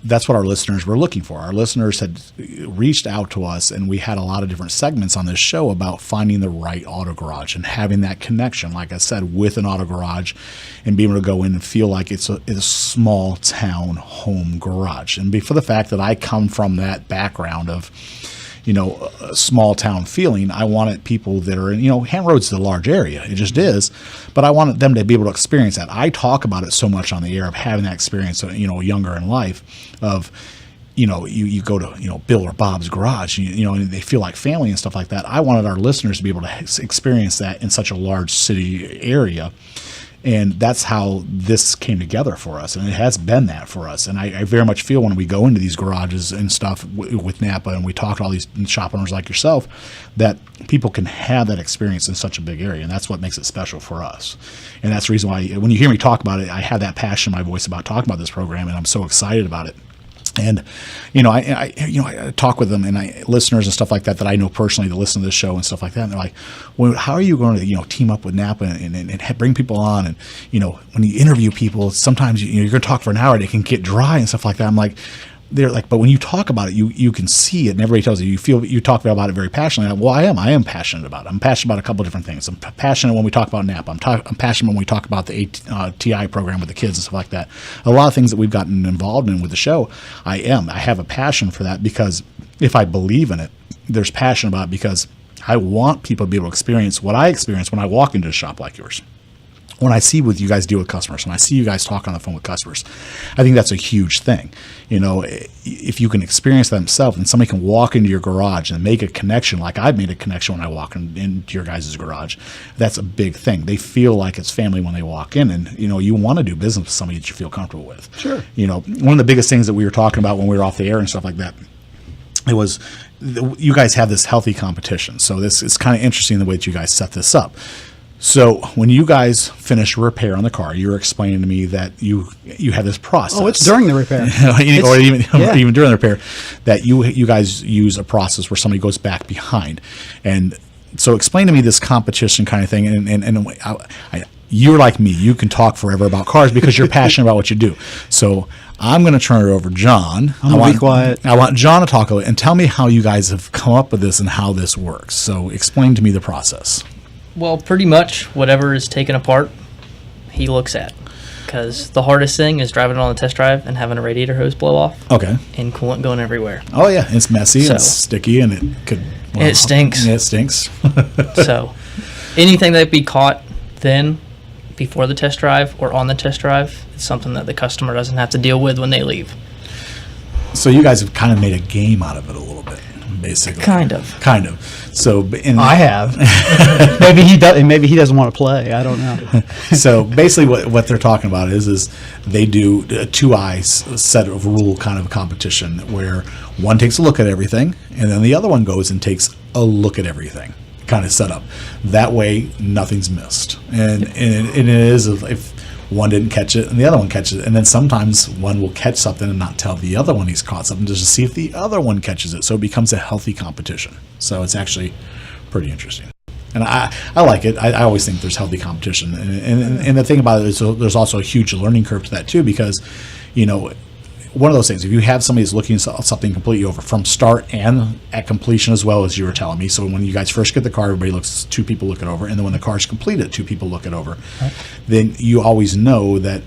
that's what our listeners were looking for. Our listeners had reached out to us, and we had a lot of different segments on this show about finding the right auto garage and having that connection, like I said, with an auto garage, and being able to go in and feel like it's a small town home garage. And for the fact that I come from that background of, a small town feeling, I wanted people that are in, Hampton Roads is a large area. It just is. But I wanted them to be able to experience that. I talk about it so much on the air of having that experience, younger in life of, you go to, Bill or Bob's garage, and they feel like family and stuff like that. I wanted our listeners to be able to experience that in such a large city area. And that's how this came together for us, and it has been that for us. And I very much feel when we go into these garages and stuff with Napa, and we talk to all these shop owners like yourself, that people can have that experience in such a big area, and that's what makes it special for us. And that's the reason why when you hear me talk about it, I have that passion in my voice about talking about this program, and I'm so excited about it. And, I talk with them, and listeners and stuff like that I know personally that listen to this show and stuff like that. And they're like, well, how are you going to, team up with Napa and bring people on? And, when you interview people, sometimes you're going to talk for an hour, and it can get dry and stuff like that. I'm like, they're like, but when you talk about it, you can see it, and everybody tells you, you talk about it very passionately. Well, I am passionate about it. I'm passionate about a couple of different things. I'm passionate when we talk about Napa. I'm passionate when we talk about the TI program with the kids and stuff like that. A lot of things that we've gotten involved in with the show, I have a passion for that, because if I believe in it, there's passion about it, because I want people to be able to experience what I experience when I walk into a shop like yours. when I see what you guys do with customers, when I see you guys talk on the phone with customers, I think that's a huge thing. You know, if you can experience that themselves and somebody can walk into your garage and make a connection, like I've made a connection when I walk into your guys' garage, that's a big thing. They feel like it's family when they walk in, and, you know, you want to do business with somebody that you feel comfortable with. Sure. You know, one of the biggest things that we were talking about when we were off the air and stuff like that, it was you guys have this healthy competition. So this is kind of interesting the way that you guys set this up. So when you guys finish a repair on the car, you were explaining to me that you have this process. Oh, it's during the repair. or even during the repair, that you guys use a process where somebody goes back behind. And so explain to me this competition kind of thing. And you're like me. You can talk forever about cars because you're passionate about what you do. So I'm going to turn it over to John. I'm going to be quiet. I want John to talk a little and tell me how you guys have come up with this and how this works. So explain to me the process. Well, pretty much whatever is taken apart, he looks at. Because the hardest thing is driving it on the test drive and having a radiator hose blow off. Okay. And coolant going everywhere. Oh, yeah. It's messy, So- it's sticky, and it could... It stinks. Yeah, it stinks. So anything that be caught then, before the test drive or on the test drive, is something that the customer doesn't have to deal with when they leave. So you guys have kind of made a game out of it a little bit, basically. Kind of. Kind of. So I have. Maybe he does. Maybe he doesn't want to play. I don't know. So basically, what they're talking about is they do a 2-eye set of rule kind of competition where one takes a look at everything, and then the other one goes and takes a look at everything, kind of set up. That way, nothing's missed. And it is if one didn't catch it and the other one catches it, and then sometimes one will catch something and not tell the other one he's caught something just to see if the other one catches it. So it becomes a healthy competition. So it's actually pretty interesting. And I like it. I always think there's healthy competition. And the thing about it is there's also a huge learning curve to that too, because, you know, one of those things, if you have somebody that's looking something completely over from start and at completion as well, as you were telling me. So when you guys first get the car, everybody looks, 2 people look it over. And then when the car's completed, 2 people look it over. Right. Then you always know that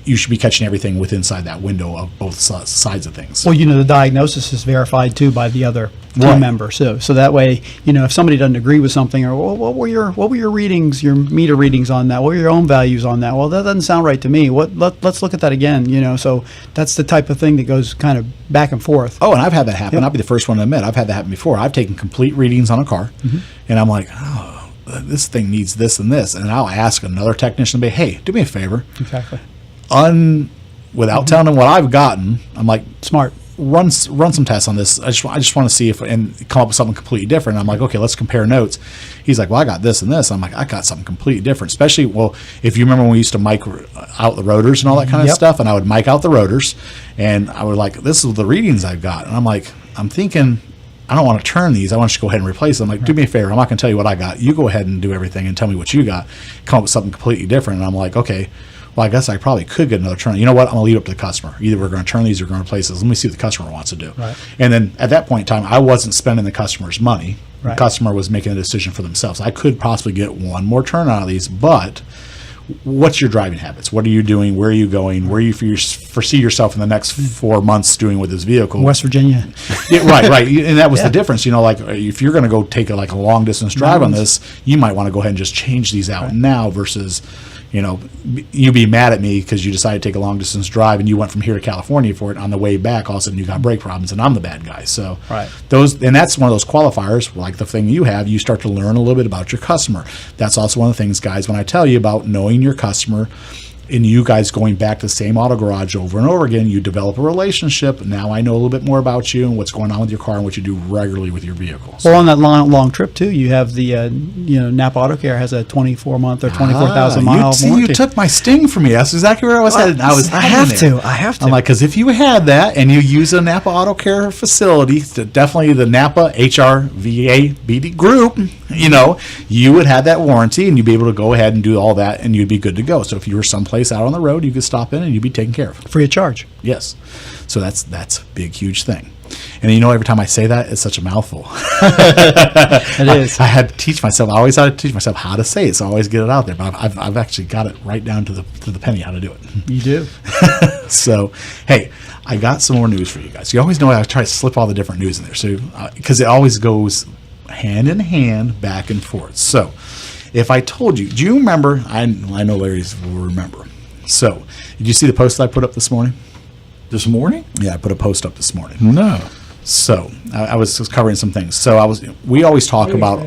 you should be catching everything within inside that window of both sides of things. Well, you know, the diagnosis is verified too by the other team Right. member. So that way, you know, if somebody doesn't agree with something, or well, what were your readings, your meter readings on that? What were your own values on that? Well, that doesn't sound right to me. Let's look at that again. You know, so that's the type of thing that goes kind of back and forth. Oh, and I've had that happen. Yep. I'll be the first one to admit I've had that happen before. I've taken complete readings on a car, and I'm like, oh, this thing needs this and this, and I'll ask another technician, to be, hey, do me a favor, Exactly. without telling them what I've gotten. I'm like, Smart. run some tests on this. I just want to see if and come up with something completely different. I'm like, okay, let's compare notes. He's like, well, I got this and this. I'm like, I got something completely different. Especially, well, if you remember when we used to mic out the rotors and all that kind of Yep. stuff, and I would mic out the rotors, and I would like, this is the readings I've got, and I'm like, I'm thinking, I don't want to turn these. I want you to go ahead and replace them. I'm like, do me a favor. I'm not going to tell you what I got. You go ahead and do everything and tell me what you got. Come up with something completely different. And I'm like, okay, well, I guess I probably could get another turn. You know what? I'm going to leave it up to the customer. Either we're going to turn these or we're going to replace this. Let me see what the customer wants to do. Right. And then at that point in time, I wasn't spending the customer's money. The Right. customer was making a decision for themselves. I could possibly get one more turn out of these, but what's your driving habits? What are you doing? Where are you going? Where you foresee yourself in the next 4 months doing with this vehicle? West Virginia. Yeah, right. And that was Yeah. the difference. You know, like if you're going to go take a long distance drive on this, you might want to go ahead and just change these out now versus, you know, you be mad at me because you decided to take a long distance drive and you went from here to California for it. On the way back, all of a sudden you got brake problems and I'm the bad guy. So Right. and that's one of those qualifiers, like the thing you have. You start to learn a little bit about your customer. That's also one of the things, guys, when I tell you about knowing your customer. And you guys going back to the same auto garage over and over again, you develop a relationship. Now I know a little bit more about you and what's going on with your car and what you do regularly with your vehicles. Well, on that long trip too, you have the Napa Auto Care has a 24-month or 24,000 mile warranty. You took my sting from me. That's exactly where I was headed. I have to. I'm like, because if you had that and you use a Napa Auto Care facility, definitely the Napa HRVA BD group, you know, you would have that warranty and you'd be able to go ahead and do all that and you'd be good to go. So if you were someplace out on the road, you could stop in and you'd be taken care of. Free of charge. Yes. So that's a big, huge thing. And you know, every time I say that, it's such a mouthful. It is. I had to teach myself. I always had to teach myself how to say it, so I always get it out there. But I've actually got it right down to the penny how to do it. You do. So, hey, I got some more news for you guys. You always know I try to slip all the different news in there, so because it always goes hand in hand, back and forth. So, If I told you, do you remember? I know Larry will remember. So, did you see the post that I put up this morning? This morning? Yeah, I put a post up this morning. No. So I was just covering some things. So we always talk about.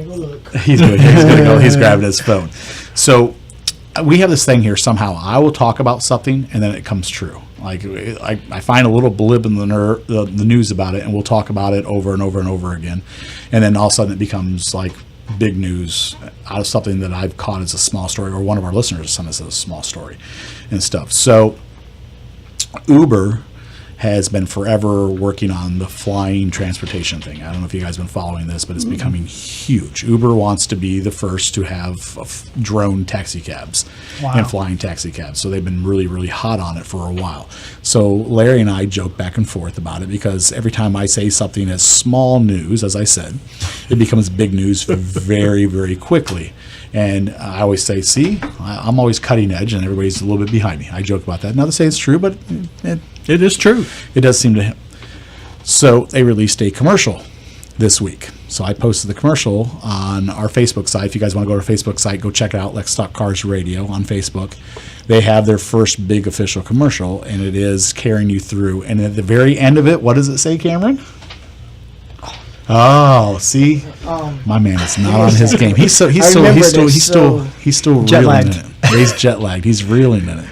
He's going to go. He's grabbing his phone. So we have this thing here. Somehow I will talk about something and then it comes true. Like I find a little blip in the news about it, and we'll talk about it over and over and over again, and then all of a sudden it becomes like big news out of something that I've caught as a small story, or one of our listeners sent us as a small story and stuff. So Uber has been forever working on the flying transportation thing. I don't know if you guys have been following this, but it's becoming huge. Uber wants to be the first to have drone taxi cabs and flying taxi cabs. So they've been really, really hot on it for a while. So Larry and I joke back and forth about it, because every time I say something as small news, as I said, it becomes big news very, very quickly. And I always say, see, I'm always cutting edge and everybody's a little bit behind me. I joke about that. Not to say it's true, but It is true. it does seem to him. So they released a commercial this week. So I posted the commercial on our Facebook site. If you guys want to go to our Facebook site, go check it out, Let's Talk Cars Radio on Facebook. They have their first big official commercial, and it is carrying you through. And at the very end of it, what does it say, Cameron? Oh, see, my man is not on his game. He's still jet reeling lagged. in it. He's jet lagged. He's reeling in it.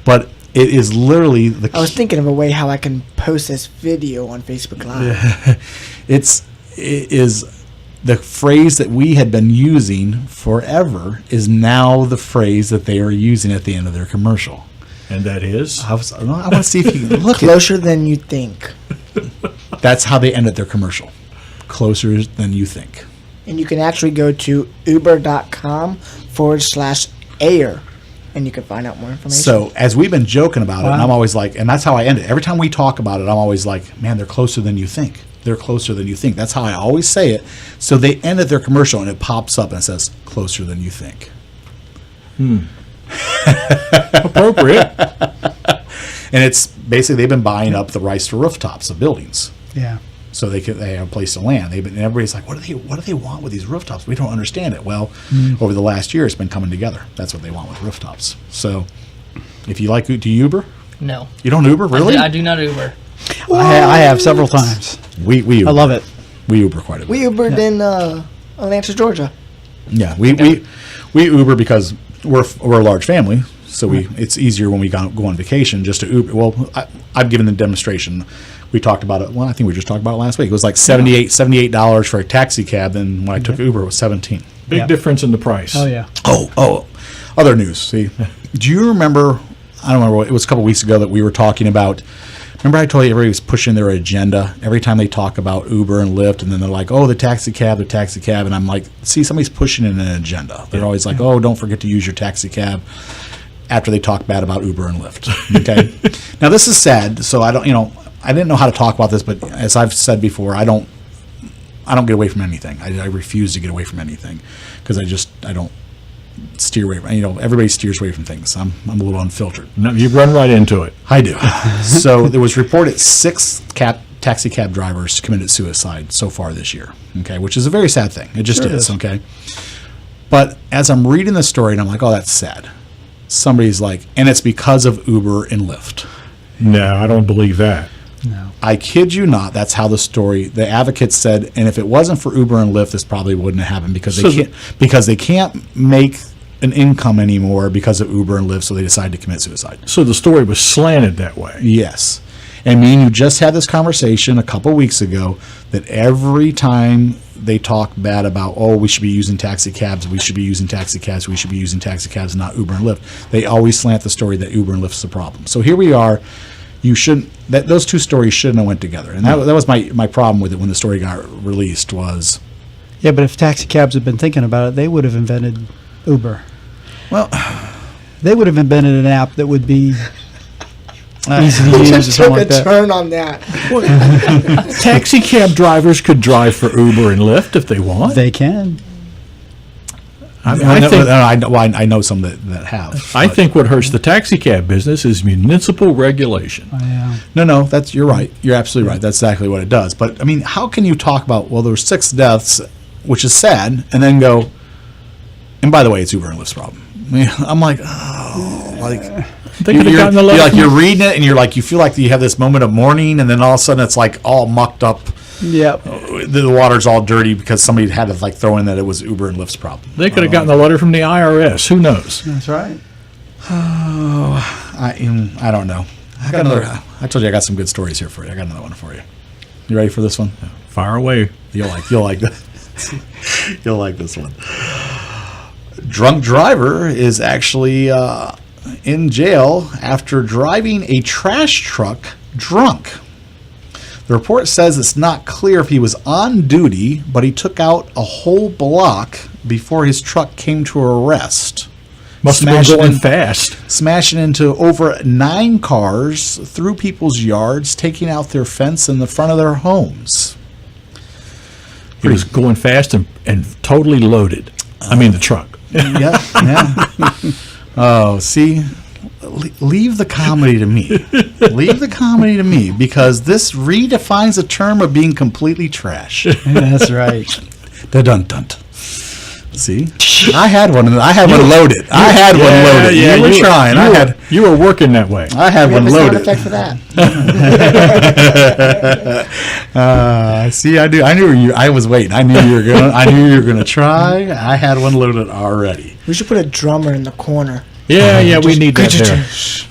But it is literally the. I was thinking of a way how I can post this video on Facebook Live. It is the phrase that we had been using forever is now the phrase that they are using at the end of their commercial. And that is? I want to see if you can look at Closer than you think. That's how they ended their commercial. Closer than you think. And you can actually go to uber.com/air and you can find out more information. So as we've been joking about it, and I'm always like, and that's how I end it. Every time we talk about it, I'm always like, man, they're closer than you think. They're closer than you think. That's how I always say it. So they ended their commercial and it pops up and it says, closer than you think. Appropriate. And it's basically they've been buying up the rights to rooftops of buildings. Yeah. So they have a place to land. And everybody's like, what do they want with these rooftops? We don't understand it. Well, over the last year, it's been coming together. That's what they want with rooftops. So if you like, do you Uber? No. You don't Uber, really? I do not Uber. I have several times. We Uber. I love it. We Uber quite a bit. we Ubered in Atlanta, Georgia. Yeah, we Uber because we're a large family, so it's easier when we go on vacation just to Uber. Well, I've given the demonstration. We talked about it. Well, I think we just talked about it last week. It was like $78 for a taxi cab, and when I took Uber, it was $17. Big difference in the price. Oh, yeah. Oh, other news. See, do you remember? I don't remember. It was a couple weeks ago that we were talking about. Remember, I told you everybody was pushing their agenda every time they talk about Uber and Lyft, and then they're like, "Oh, the taxi cab," and I'm like, "See, somebody's pushing in an agenda." They're always like, "Oh, don't forget to use your taxi cab." After they talk bad about Uber and Lyft. Okay. Now this is sad. So I didn't know how to talk about this, but as I've said before, I don't get away from anything. I refuse to get away from anything because I don't steer away from, everybody steers away from things. I'm a little unfiltered. No, you run right into it. I do. So there was reported 6 taxi cab drivers committed suicide so far this year, okay, which is a very sad thing. It just is, okay. But as I'm reading the story, and I'm like, oh, that's sad. Somebody's like, and it's because of Uber and Lyft. No, I don't believe that. No. I kid you not. That's how the advocates said. And if it wasn't for Uber and Lyft, this probably wouldn't have happened because they can't make an income anymore because of Uber and Lyft. So they decided to commit suicide. So the story was slanted that way. Yes. And me and you just had this conversation a couple weeks ago that every time they talk bad about, oh, we should be using taxi cabs, not Uber and Lyft, they always slant the story that Uber and Lyft is the problem. So here we are. Those two stories shouldn't have went together. And that was my problem with it when the story got released was. Yeah, but if taxi cabs had been thinking about it, they would have invented Uber. Well, they would have invented an app that would be easy to use or Just something took like a that. turn on that. Taxi cab drivers could drive for Uber and Lyft if they want. They can. I know some that have. I think what hurts the taxi cab business is municipal regulation. Yeah. No, you're right. You're absolutely right. That's exactly what it does. But I mean, how can you talk about, well, there were 6 deaths, which is sad, and then go, And by the way, it's Uber and Lyft's problem. I'm like, oh, like They could have gotten the letter. you're reading it and you're like, you feel like you have this moment of mourning, and then all of a sudden it's like all mucked up. Yep. The water's all dirty because somebody had to like throw in that it was Uber and Lyft's problem. They could have gotten the letter from the IRS. Who knows? That's right. I don't know. I got another. I told you I got some good stories here for you. I got another one for you. You ready for this one? Fire away. You'll like that. You'll like this one. Drunk driver is actually in jail after driving a trash truck drunk. The report says it's not clear if he was on duty, but he took out a whole block before his truck came to a rest. Must have been going fast. Smashing into over 9 cars, through people's yards, taking out their fence in the front of their homes. He was going fast and totally loaded. I mean, the truck. Yeah. Oh, see? Leave the comedy to me. Leave the comedy to me, because this redefines the term of being completely trash. That's right. Dun-dun-dun. See? I had one loaded. I had one loaded. You were trying. You were working that way. I had one We have a sound loaded. effect for that. See, I knew you. I was waiting. I knew you were gonna try. I had one loaded already. We should put a drummer in the corner. Yeah, we need that there.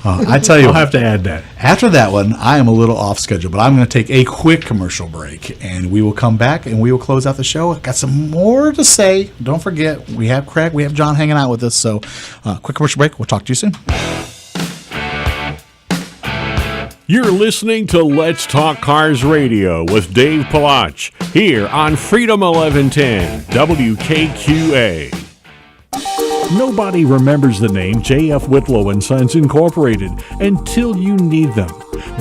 I tell you, I'll have to add that. after that one, I am a little off schedule, but I'm going to take a quick commercial break, and we will come back and we will close out the show. I've got some more to say. Don't forget, we have Craig, we have John hanging out with us. So, quick commercial break. We'll talk to you soon. You're listening to Let's Talk Cars Radio with Dave Palach here on Freedom 1110 WKQA. Nobody remembers the name J.F. Whitlow & Sons Incorporated until you need them.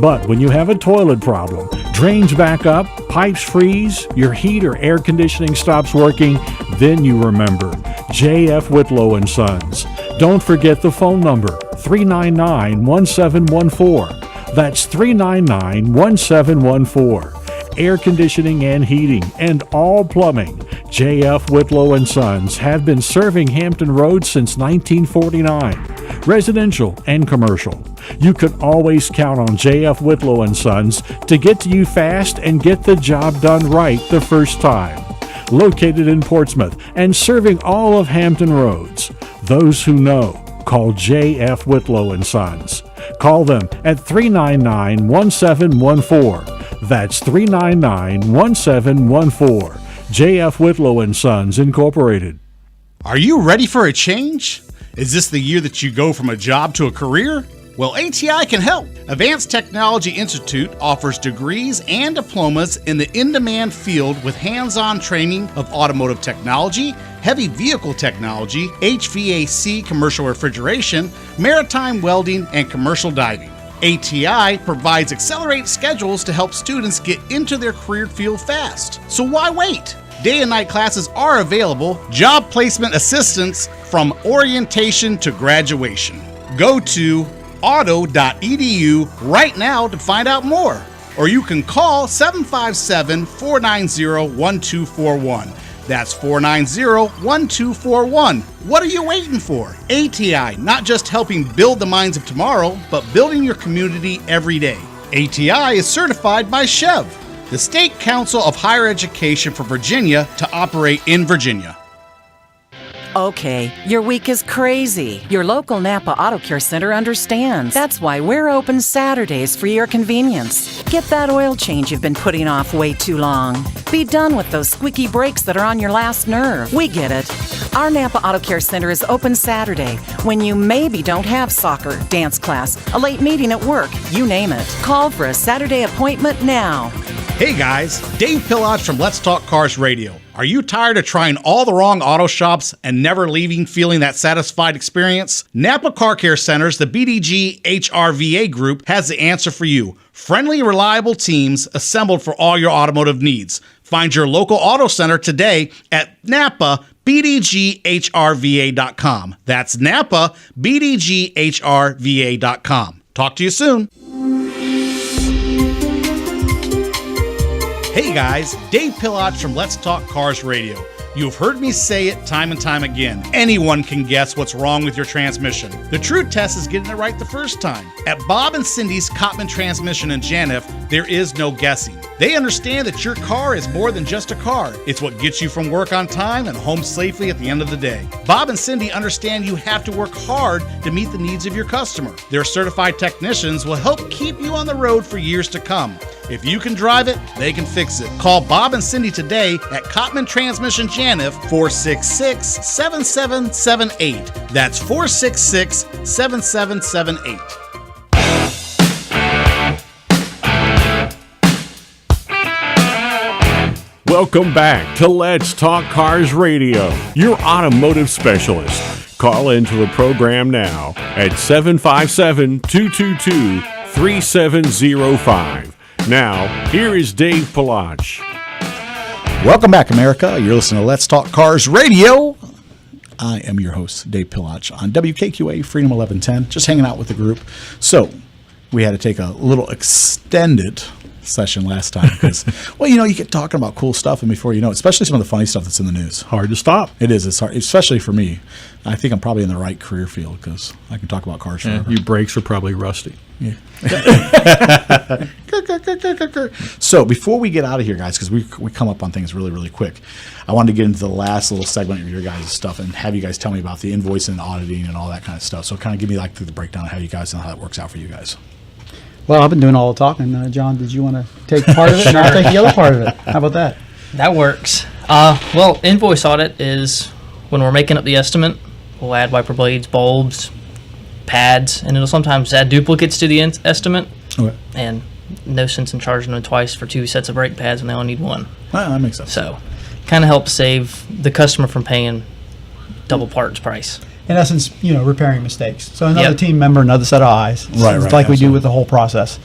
But when you have a toilet problem, drains back up, pipes freeze, your heat or air conditioning stops working, then you remember J.F. Whitlow & Sons. Don't forget the phone number, 399-1714. That's 399-1714. Air conditioning and heating, and all plumbing. J.F. Whitlow & Sons have been serving Hampton Roads since 1949, residential and commercial. You can always count on J.F. Whitlow & Sons to get to you fast and get the job done right the first time. Located in Portsmouth and serving all of Hampton Roads. Those who know, call J.F. Whitlow & Sons. Call them at 399-1714. That's 399-1714. J.F. Whitlow & Sons Incorporated. Are you ready for a change? Is this the year that you go from a job to a career? Well, ATI can help. Advanced Technology Institute offers degrees and diplomas in the in-demand field with hands-on training of automotive technology, heavy vehicle technology, HVAC commercial refrigeration, maritime welding, and commercial diving. ATI provides accelerated schedules to help students get into their career field fast. So why wait? Day and night classes are available, job placement assistance from orientation to graduation. Go to auto.edu right now to find out more. Or you can call 757-490-1241. That's 490-1241. What are you waiting for? ATI, not just helping build the minds of tomorrow, but building your community every day. ATI is certified by SCHEV, the State Council of Higher Education for Virginia, to operate in Virginia. Okay, your week is crazy. Your local Napa Auto Care Center understands. That's why we're open Saturdays for your convenience. Get that oil change you've been putting off way too long. Be done with those squeaky brakes that are on your last nerve. We get it. Our Napa Auto Care Center is open Saturday when you maybe don't have soccer, dance class, a late meeting at work, you name it. Call for a Saturday appointment now. Hey guys, Dave Pillage from Let's Talk Cars Radio. Are you tired of trying all the wrong auto shops and never leaving feeling that satisfied experience? Napa Car Care Centers, the BDG HRVA group, has the answer for you. Friendly, reliable teams assembled for all your automotive needs. Find your local auto center today at NapaBDGHRVA.com. That's NapaBDGHRVA.com. Talk to you soon. Hey guys, Dave Pillage from Let's Talk Cars Radio. You've heard me say it time and time again. Anyone can guess what's wrong with your transmission. The true test is getting it right the first time. At Bob and Cindy's Cotman Transmission in Janif, there is no guessing. They understand that your car is more than just a car. It's what gets you from work on time and home safely at the end of the day. Bob and Cindy understand you have to work hard to meet the needs of your customer. Their certified technicians will help keep you on the road for years to come. If you can drive it, they can fix it. Call Bob and Cindy today at Cotman Transmission Janif, 466-7778. That's 466-7778. Welcome back to Let's Talk Cars Radio, your automotive specialist. Call into the program now at 757-222-3705. Now, here is Dave Palach. Welcome back, America. You're listening to Let's Talk Cars Radio. I am your host, Dave Pilach, on WKQA Freedom 1110, just hanging out with the group. So, we had to take a little extended session last time because, well, you get talking about cool stuff, and before you know it, especially some of the funny stuff that's in the news. Hard to stop. It is. It's hard, especially for me. I think I'm probably in the right career field because I can talk about cars forever. Your brakes are probably rusty. Yeah. So before we get out of here, guys, because we come up on things really, really quick, I wanted to get into the last little segment of your guys' stuff and have you guys tell me about the invoicing and auditing and all that kind of stuff. So kind of give me the breakdown of how you guys and how that works out for you guys. Well, I've been doing all the talking. John, did you want to take part of it and I'll take the other part of it? How about that? That works. Well, invoice audit is when we're making up the estimate, we'll add wiper blades, bulbs, pads, and it'll sometimes add duplicates to the estimate. Okay. And no sense in charging them twice for 2 sets of brake pads when they only need one. Well, that makes sense. So, kind of helps save the customer from paying double parts price. In essence, repairing mistakes. So another Yep. team member, another set of eyes. Right, It's like we do with the whole process.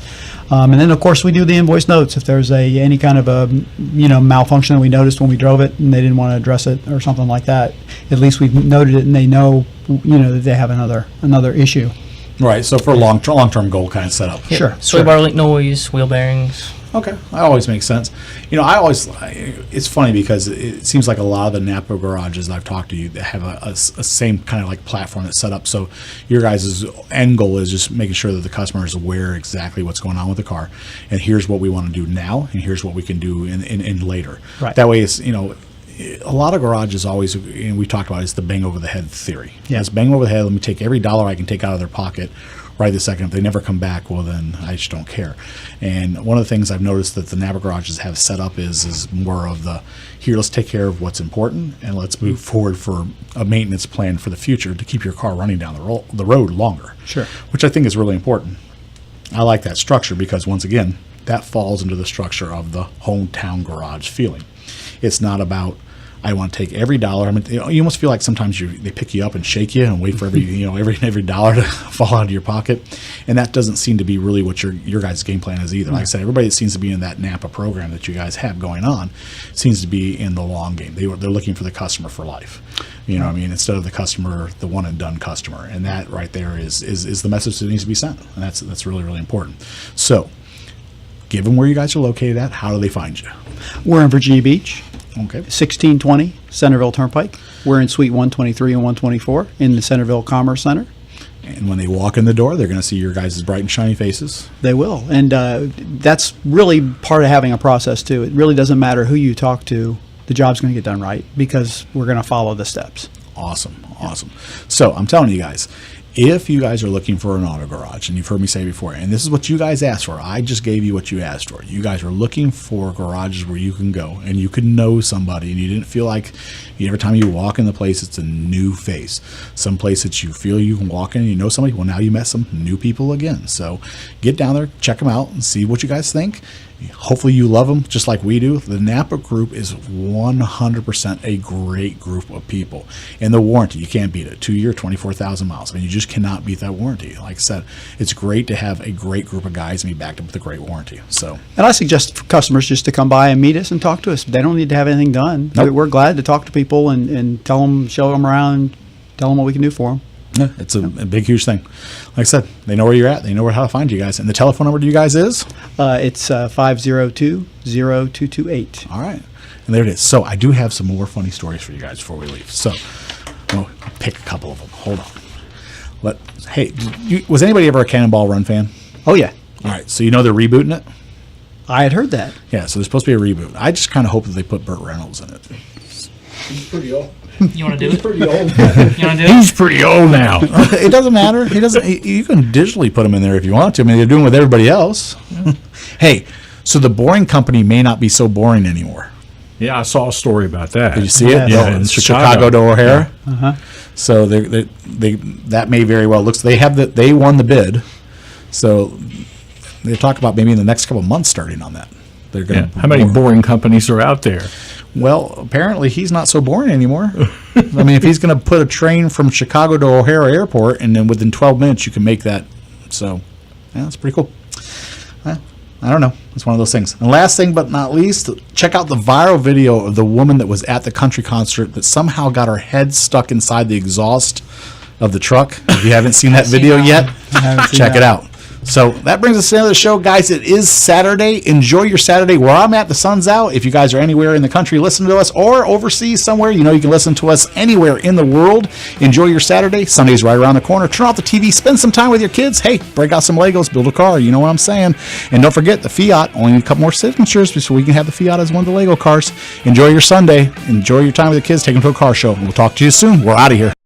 And then, of course, we do the invoice notes. If there's any kind of a malfunction that we noticed when we drove it and they didn't want to address it or something like that, at least we've noted it and they know that they have another issue. Right. So for a long-term goal kind of setup. Sure. Sway bar link noise, wheel bearings. Okay, that always makes sense. It's funny because it seems like a lot of the Napa garages I've talked to you that have a same kind of like platform that's set up. So your guys' end goal is just making sure that the customer is aware exactly what's going on with the car, and here's what we want to do now, and here's what we can do in later. Right. That way, it's a lot of garages always, and we talked about, it's the bang over the head theory. Yeah. It's bang over the head. Let me take every dollar I can take out of their pocket right this second. If they never come back, well, then I just don't care. And one of the things I've noticed that the Napa garages have set up is more of here, let's take care of what's important, and let's move forward for a maintenance plan for the future to keep your car running down the road longer. Sure. Which I think is really important. I like that structure because, once again, that falls into the structure of the hometown garage feeling. It's not about, I want to take every dollar. I mean, you almost feel like sometimes they pick you up and shake you and wait for every dollar to fall out of your pocket, and that doesn't seem to be really what your guys' game plan is either. Like I said, everybody that seems to be in that Napa program that you guys have going on seems to be in the long game. They're looking for the customer for life. What I mean, instead of the customer, the one and done customer, and that right there is the message that needs to be sent, and that's really, really important. So, given where you guys are located at, how do they find you? We're in Virginia Beach. Okay. 1620 Centerville Turnpike. We're in Suite 123 and 124 in the Centerville Commerce Center. And when they walk in the door, they're going to see your guys' bright and shiny faces. They will. And that's really part of having a process, too. It really doesn't matter who you talk to. The job's going to get done right because we're going to follow the steps. Awesome. So I'm telling you guys, if you guys are looking for an auto garage, and you've heard me say before, and this is what you guys asked for, I just gave you what you asked for. You guys are looking for garages where you can go and you can know somebody, and you didn't feel like every time you walk in the place, it's a new face. Some place that you feel you can walk in and you know somebody, well, now you met some new people again. So get down there, check them out, and see what you guys think. Hopefully you love them just like we do. The Napa group is 100% a great group of people. And the warranty, you can't beat it. 2-year, 24,000 miles. I mean, you just cannot beat that warranty. Like I said, it's great to have a great group of guys and be backed up with a great warranty. So, and I suggest for customers just to come by and meet us and talk to us. They don't need to have anything done. Nope. We're glad to talk to people and tell them, show them around, tell them what we can do for them. yeah, it's a big, huge thing. Like I said, they know where you're at. They know how to find you guys. And the telephone number to you guys is? It's 502-0228. All right. And there it is. So I do have some more funny stories for you guys before we leave. So I'll pick a couple of them. Hold on. Hey, was anybody ever a Cannonball Run fan? Oh, yeah. All right, so you know they're rebooting it? I had heard that. Yeah, so there's supposed to be a reboot. I just kind of hope that they put Burt Reynolds in it. He's pretty old. You want to do it? Pretty old. You want to do it? He's pretty old now. It doesn't matter. He doesn't. You can digitally put him in there if you want to. I mean, they're doing it with everybody else. Hey, so the Boring Company may not be so boring anymore. Yeah, I saw a story about that. Did you see it? Yeah, Oh, in it's Chicago. to O'Hara. So they that may very well looks. They won the bid. So they talk about maybe in the next couple of months starting on that. They're Yeah. going. How many boring companies are out there? Well, apparently he's not so boring anymore. I mean, if he's going to put a train from Chicago to O'Hara Airport, and then within 12 minutes you can make that. So, yeah, that's pretty cool. I don't know. It's one of those things. And last thing but not least, check out the viral video of the woman that was at the country concert that somehow got her head stuck inside the exhaust of the truck. If you haven't seen that video yet, check it out. So that brings us to the end of the show, guys. It is Saturday. Enjoy your Saturday. Where I'm at, the sun's out. If you guys are anywhere in the country listening to us or overseas somewhere, you know you can listen to us anywhere in the world. Enjoy your Saturday. Sunday's right around the corner. Turn off the TV. Spend some time with your kids. Hey, break out some Legos. Build a car. You know what I'm saying. And don't forget the Fiat. Only need a couple more signatures before we can have the Fiat as one of the Lego cars. Enjoy your Sunday. Enjoy your time with the kids. Take them to a car show. We'll talk to you soon. We're out of here.